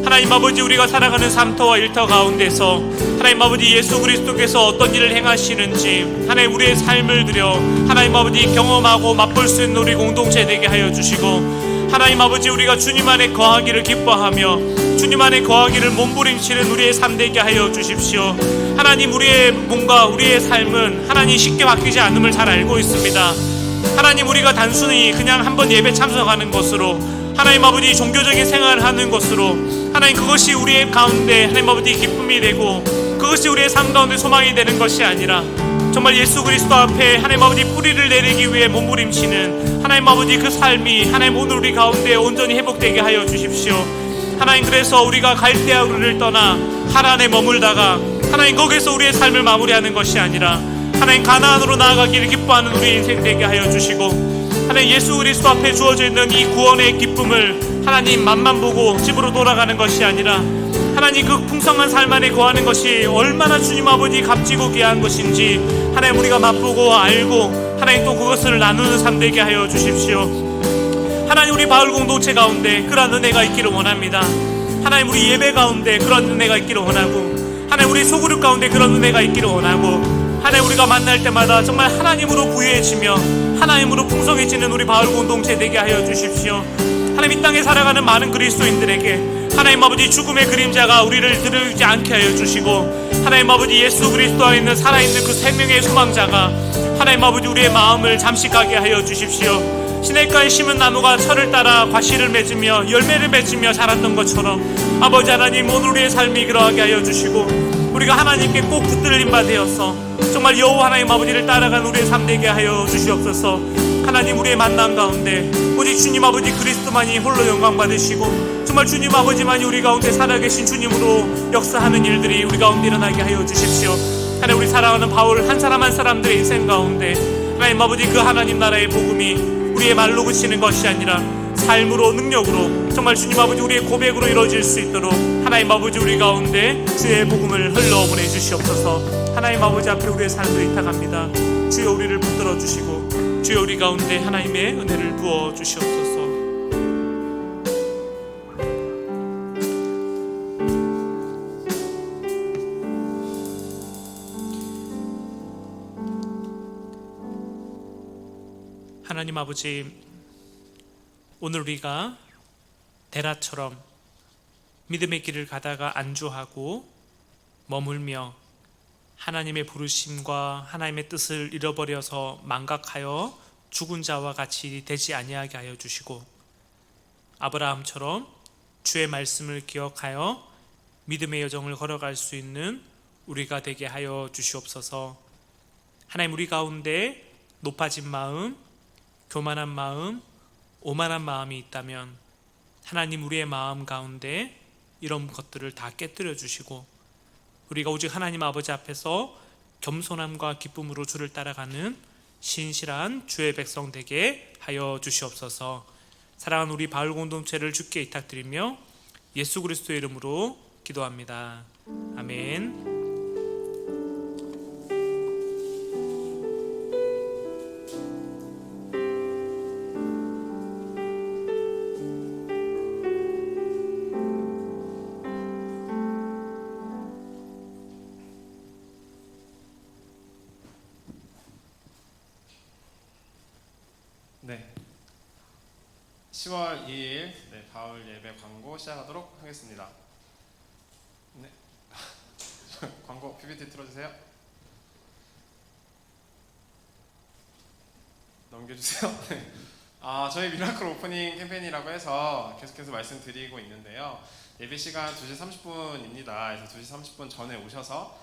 하나님 아버지, 우리가 살아가는 삶터와 일터 가운데서 하나님 아버지 예수 그리스도께서 어떤 일을 행하시는지 하나님 우리의 삶을 들여 하나님 아버지 경험하고 맛볼 수 있는 우리 공동체 되게 하여 주시고, 하나님 아버지 우리가 주님 안에 거하기를 기뻐하며 주님 안에 거하기를 몸부림치는 우리의 삶 되게 하여 주십시오. 하나님, 우리의 몸과 우리의 삶은 하나님 쉽게 바뀌지 않음을 잘 알고 있습니다. 하나님, 우리가 단순히 그냥 한번 예배 참석하는 것으로 하나님 아버지 종교적인 생활을 하는 것으로 하나님 그것이 우리의 가운데 하나님 아버지 기쁨이 되고 그것이 우리의 삶 가운데 소망이 되는 것이 아니라 정말 예수 그리스도 앞에 하나님 아버지 뿌리를 내리기 위해 몸부림치는 하나님 아버지 그 삶이 하나님 오늘 우리 가운데 온전히 회복되게 하여 주십시오. 하나님, 그래서 우리가 갈대아우를 떠나 하란에 머물다가 하나님 거기서 우리의 삶을 마무리하는 것이 아니라 하나님 가나안으로 나아가기를 기뻐하는 우리 인생 되게 하여 주시고, 하나님 예수 그리스도 앞에 주어져 있는 이 구원의 기쁨을 하나님 맛만 보고 집으로 돌아가는 것이 아니라 하나님 그 풍성한 삶 안에 거하는 것이 얼마나 주님 아버지 값지고 귀한 것인지 하나님 우리가 맛보고 알고 하나님 또 그것을 나누는 삶 되게 하여 주십시오. 하나님, 우리 바울 공동체 가운데 그런 은혜가 있기를 원합니다. 하나님, 우리 예배 가운데 그런 은혜가 있기를 원하고 하나님 우리 소그룹 가운데 그런 은혜가 있기를 원하고 하나님, 우리가 만날 때마다 정말 하나님으로 부유해지며 하나님으로 풍성해지는 우리 바울 공동체 되게 하여 주십시오. 하나님, 이 땅에 살아가는 많은 그리스도인들에게 하나님 아버지 죽음의 그림자가 우리를 들어오지 않게 하여 주시고 하나님 아버지 예수 그리스도 안에 있는 살아있는 그 생명의 소망자가 하나님 아버지 우리의 마음을 잠식하게 하여 주십시오. 시냇가에 심은 나무가 철을 따라 과실을 맺으며 열매를 맺으며 자랐던 것처럼 아버지 하나님, 오늘 우리의 삶이 그러하게 하여 주시고 우리가 하나님께 꼭 붙들림 바 되어서 정말 여호와 하나님 아버지를 따라간 우리의 삶 되게 하여 주시옵소서. 하나님, 우리의 만남 가운데 오직 주님 아버지 그리스도만이 홀로 영광 받으시고 정말 주님 아버지만이 우리 가운데 살아계신 주님으로 역사하는 일들이 우리 가운데 일어나게 하여 주십시오. 하나님, 우리 사랑하는 바울 한 사람 한 사람들의 인생 가운데 하나님 아버지 그 하나님 나라의 복음이 우리의 말로 그치는 것이 아니라 삶으로 능력으로 정말 주님 아버지 우리의 고백으로 이루어질 수 있도록 하나님 아버지 우리 가운데 주의 복음을 흘러보내 주시옵소서. 하나님 아버지 앞에 우리의 삶을 의탁합니다. 주여 우리를 붙들어 주시고 주여 우리 가운데 하나님의 은혜를 부어 주시옵소서. 하나님 아버지, 오늘 우리가 데라처럼 믿음의 길을 가다가 안주하고 머물며 하나님의 부르심과 하나님의 뜻을 잃어버려서 망각하여 죽은 자와 같이 되지 아니하게 하여 주시고 아브라함처럼 주의 말씀을 기억하여 믿음의 여정을 걸어갈 수 있는 우리가 되게 하여 주시옵소서. 하나님, 우리 가운데 높아진 마음, 교만한 마음, 오만한 마음이 있다면 하나님, 우리의 마음 가운데 이런 것들을 다 깨뜨려 주시고 우리가 오직 하나님 아버지 앞에서 겸손함과 기쁨으로 주를 따라가는 신실한 주의 백성 되게 하여 주시옵소서. 사랑하는 우리 바울 공동체를 주께 의탁드리며 예수 그리스도의 이름으로 기도합니다. 아멘. 네, 10월 2일 바울 예배 광고 시작하도록 하겠습니다. 네, 광고 PPT 틀어주세요. 넘겨주세요. 네. 저희 미라클 오프닝 캠페인이라고 해서 계속해서 말씀드리고 있는데요. 예배 시간 2시 30분입니다. 그래서 2시 30분 전에 오셔서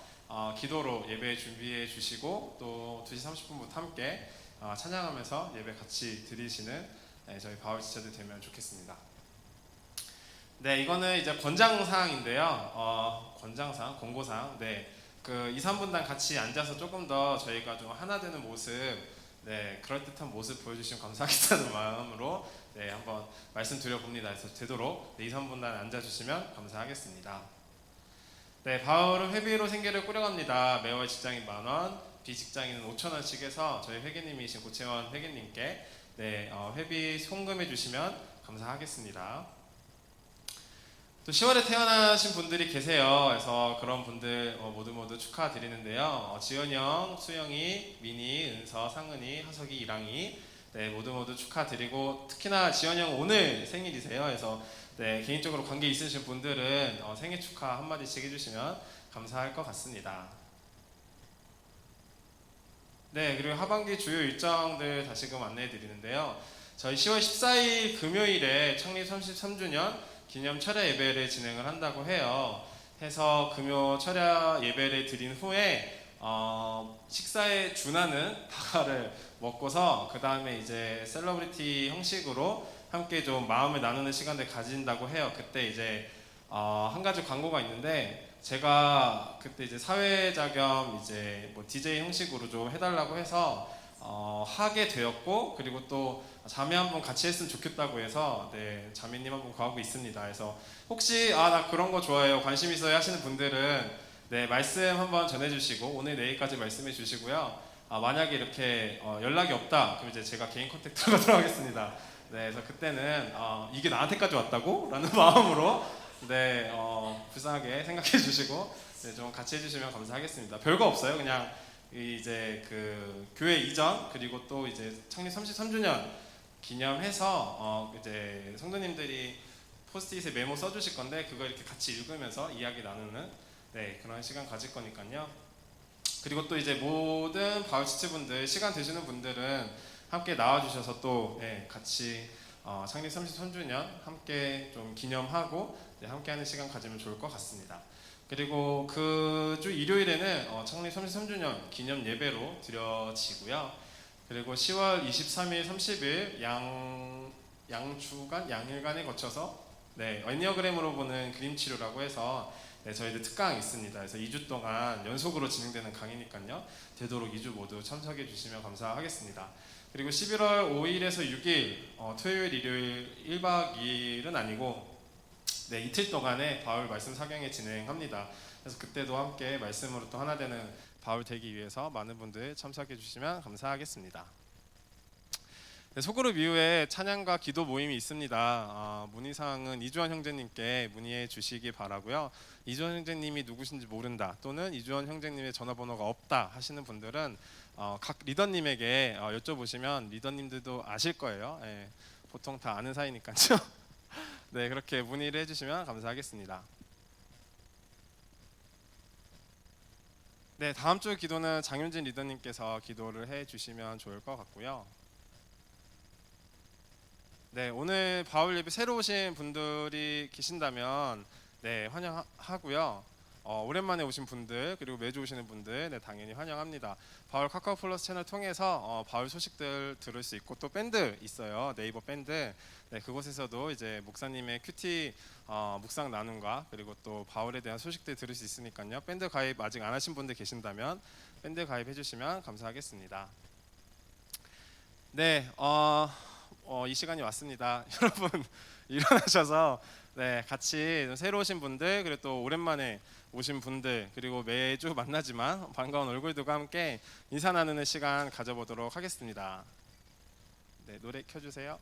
기도로 예배 준비해 주시고 또 2시 30분부터 함께 찬양하면서 예배 같이 드리시는 저희 바울 지체들 되면 좋겠습니다. 네, 이거는 이제 권장사항인데요. 권장사항, 공고사항. 네, 그 2, 3분단 같이 앉아서 조금 더 저희가 좀 하나 되는 모습, 네, 그럴듯한 모습 보여주시면 감사하겠다는 마음으로 네, 한번 말씀드려봅니다. 그래서 되도록 2, 3분단 앉아주시면 감사하겠습니다. 네, 바울은 회비로 생계를 꾸려갑니다. 매월 직장인 10,000원, 비직장인은 5,000원씩 해서 저희 회계님이신 고채원 회계님께 네, 회비 송금해 주시면 감사하겠습니다. 또 10월에 태어나신 분들이 계세요. 그래서 그런 분들 모두 축하드리는데요. 지연이 형, 수영이, 민희, 은서, 상은이, 하석이, 이랑이 네, 모두 축하드리고 특히나 지연이 형 오늘 생일이세요. 그래서 네, 개인적으로 관계 있으신 분들은 생일 축하 한마디씩 해주시면 감사할 것 같습니다. 네, 그리고 하반기 주요 일정들 다시금 안내해 드리는데요. 저희 10월 14일 금요일에 창립 33주년 기념 철야 예배를 진행을 한다고 해요. 해서 금요 철야 예배를 드린 후에 식사에 준하는 다과를 먹고서 그 다음에 이제 셀러브리티 형식으로 함께 좀 마음을 나누는 시간을 가진다고 해요. 그때 이제 한 가지 광고가 있는데 제가 그때 이제 사회자 겸 이제 뭐 DJ 형식으로 좀 해달라고 해서 하게 되었고 그리고 또 자매 한번 같이 했으면 좋겠다고 해서 네, 자매님 한번 구하고 있습니다. 그래서 혹시 나 그런 거 좋아해요 관심 있어요 하시는 분들은 네, 말씀 한번 전해주시고 오늘 내일까지 말씀해 주시고요. 만약에 이렇게 연락이 없다 그럼 이제 제가 개인 컨택트로 들어가겠습니다. 네, 그래서 그때는 이게 나한테까지 왔다고? 라는 마음으로 네, 불쌍하게 생각해 주시고 네, 좀 같이 해주시면 감사하겠습니다. 별거 없어요. 그냥 이제 그 교회 이전 그리고 또 이제 창립 33주년 기념해서 이제 성도님들이 포스트잇에 메모 써주실 건데 그거 이렇게 같이 읽으면서 이야기 나누는 네, 그런 시간 가질 거니까요. 그리고 또 이제 모든 바울치치분들 시간 되시는 분들은 함께 나와주셔서 또 네, 같이 창립 33주년 함께 좀 기념하고 네, 함께하는 시간 가지면 좋을 것 같습니다. 그리고 그 주 일요일에는 창립 33주년 기념 예배로 드려지고요. 그리고 10월 23일, 30일 양일간에 거쳐서 네, 애니어그램으로 보는 그림 치료라고 해서 네, 저희들 특강이 있습니다. 그래서 2주 동안 연속으로 진행되는 강의니까요. 되도록 2주 모두 참석해 주시면 감사하겠습니다. 그리고 11월 5일에서 6일 토요일, 일요일 1박 2일은 아니고 네, 이틀 동안에 바울 말씀 사경회 진행합니다. 그래서 그때도 함께 말씀으로 또 하나 되는 바울 되기 위해서 많은 분들 참석해 주시면 감사하겠습니다. 네, 소그룹 이후에 찬양과 기도 모임이 있습니다. 문의사항은 이주원 형제님께 문의해 주시기 바라고요. 이주원 형제님이 누구신지 모른다 또는 이주원 형제님의 전화번호가 없다 하시는 분들은 각 리더님에게 여쭤보시면 리더님들도 아실 거예요. 예, 보통 다 아는 사이니까요. 네, 그렇게 문의를 해주시면 감사하겠습니다. 네, 다음 주 기도는 장윤진 리더님께서 기도를 해주시면 좋을 것 같고요. 네, 오늘 바울 예배 새로 오신 분들이 계신다면 네, 환영하고요. 오랜만에 오신 분들 그리고 매주 오시는 분들 네, 당연히 환영합니다. 바울 카카오 플러스 채널 통해서 바울 소식들 들을 수 있고 또 밴드 있어요. 네이버 밴드. 네, 그곳에서도 이제 목사님의 큐티 묵상 나눔과 그리고 또 바울에 대한 소식들 들을 수 있으니까요. 밴드 가입 아직 안 하신 분들 계신다면 밴드 가입해 주시면 감사하겠습니다. 네, 이 시간이 왔습니다. 여러분 일어나셔서 네, 같이 좀 새로 오신 분들 그리고 또 오랜만에 오신 분들 그리고 매주 만나지만 반가운 얼굴들과 함께 인사 나누는 시간 가져보도록 하겠습니다. 네, 노래 켜주세요.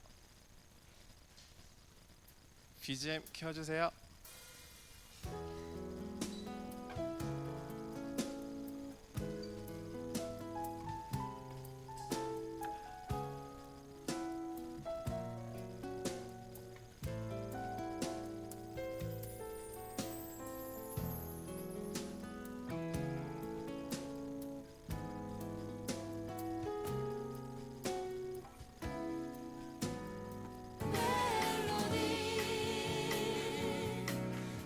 BGM 켜주세요.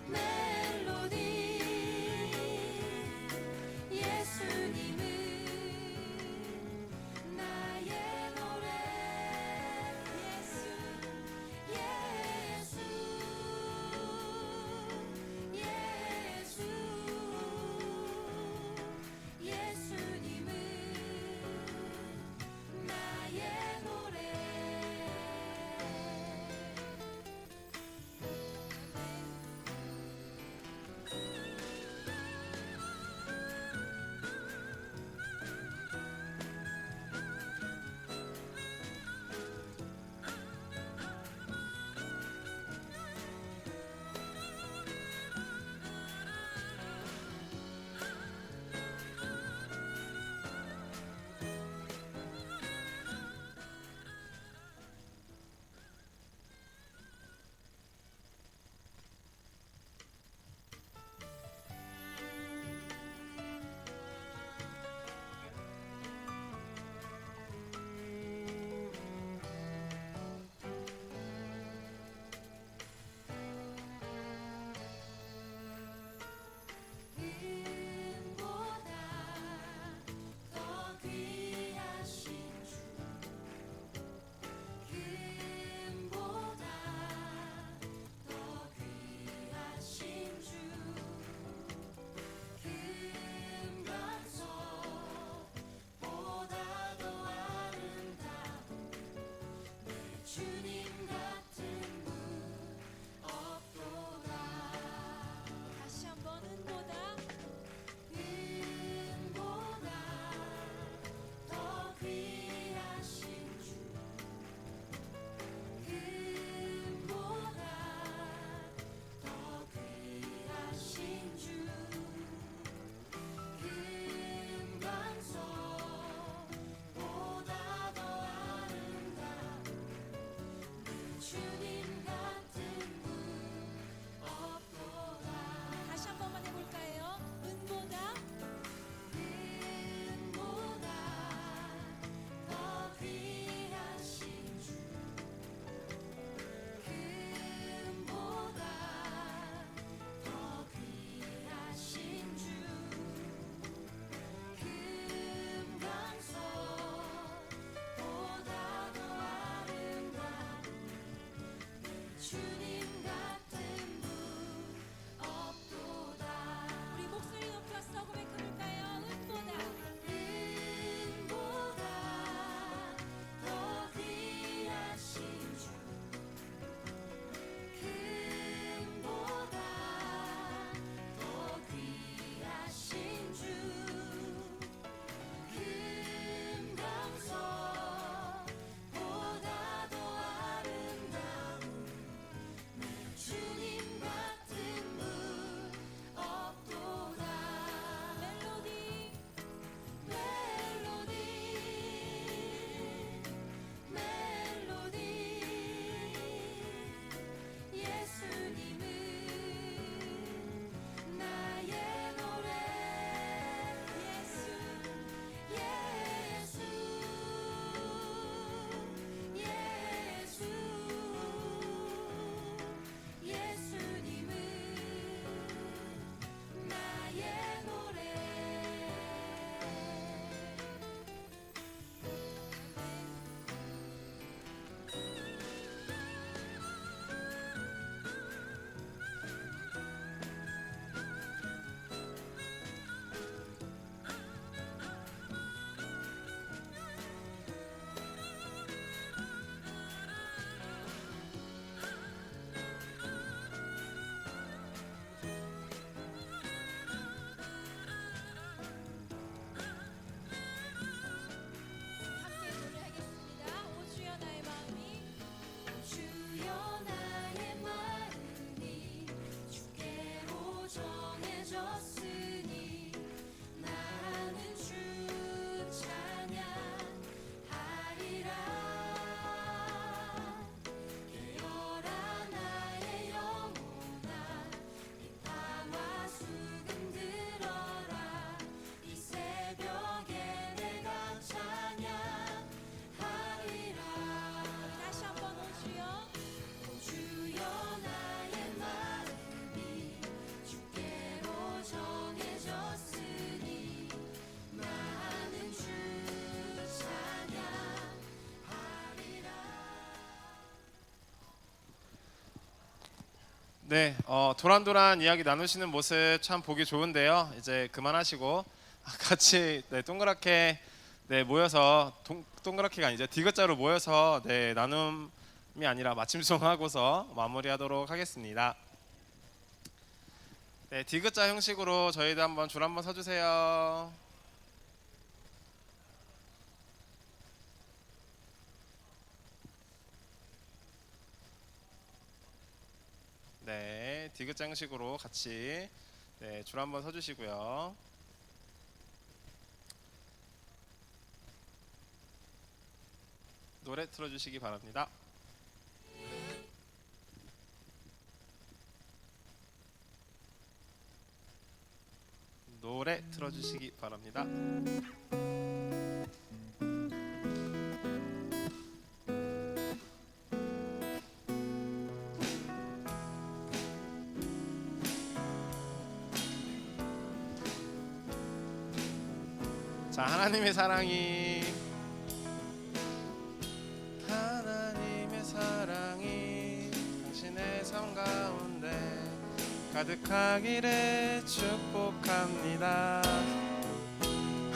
멜로디 네, 도란도란 이야기 나누시는 모습 참 보기 좋은데요. 이제 그만하시고 같이 동그랗게 모여서 동그랗게가 아니죠. 디귿자로 모여서 나눔이 아니라 마침송하고서 마무리하도록 하겠습니다. 네, 디귿자 형식으로 저희도 한번 줄 한번 서주세요. 네, 디귿자 형식으로 같이 줄 한번 서주시고요. 노래 틀어주시기 바랍니다. 노래 틀어주시기 바랍니다. 자, 하나님의 사랑이 당신의 삶 가운데 가득하기를 축복합니다.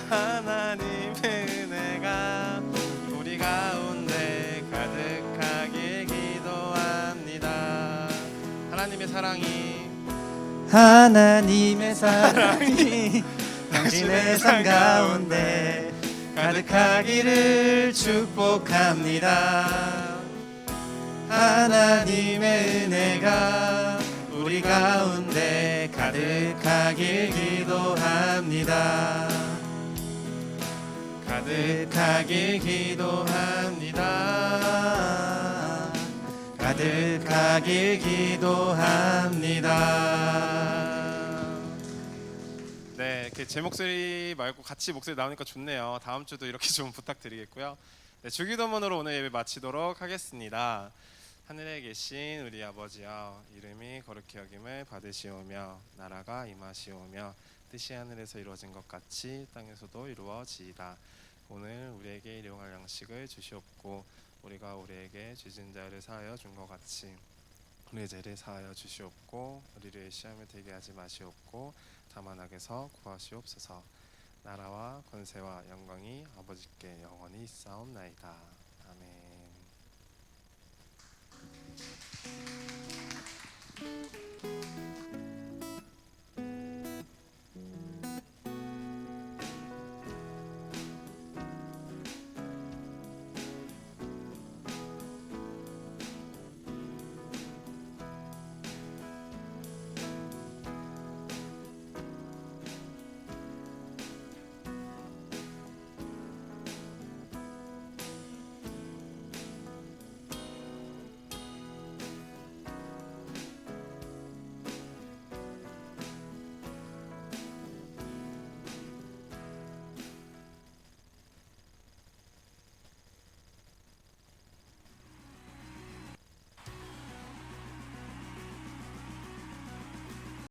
하나님의 은혜가 우리 가운데 가득하길 기도합니다. 하나님의 사랑이 당신의 삶 가운데 가득하기를 축복합니다. 하나님의 은혜가 우리 가운데 가득하길 기도합니다. 가득하길 기도합니다. 가득하길 기도합니다. 네, 이렇게 제 목소리 말고 같이 목소리 나오니까 좋네요. 다음 주도 이렇게 좀 부탁드리겠고요. 네, 주기도문으로 오늘 예배 마치도록 하겠습니다. 하늘에 계신 우리 아버지여, 이름이 거룩히 여김을 받으시오며 나라가 임하시오며 뜻이 하늘에서 이루어진 것 같이 땅에서도 이루어지이다. 오늘 우리에게 일용할 양식을 주시옵고 우리가 우리에게 죄진 자를 사하여 준 것 같이 우리의 죄를 사하여 주시옵고 우리를 시험에 들게 하지 마시옵고 다만 악에서 구하시옵소서. 나라와 권세와 영광이 아버지께 영원히 있사옵나이다. 아멘.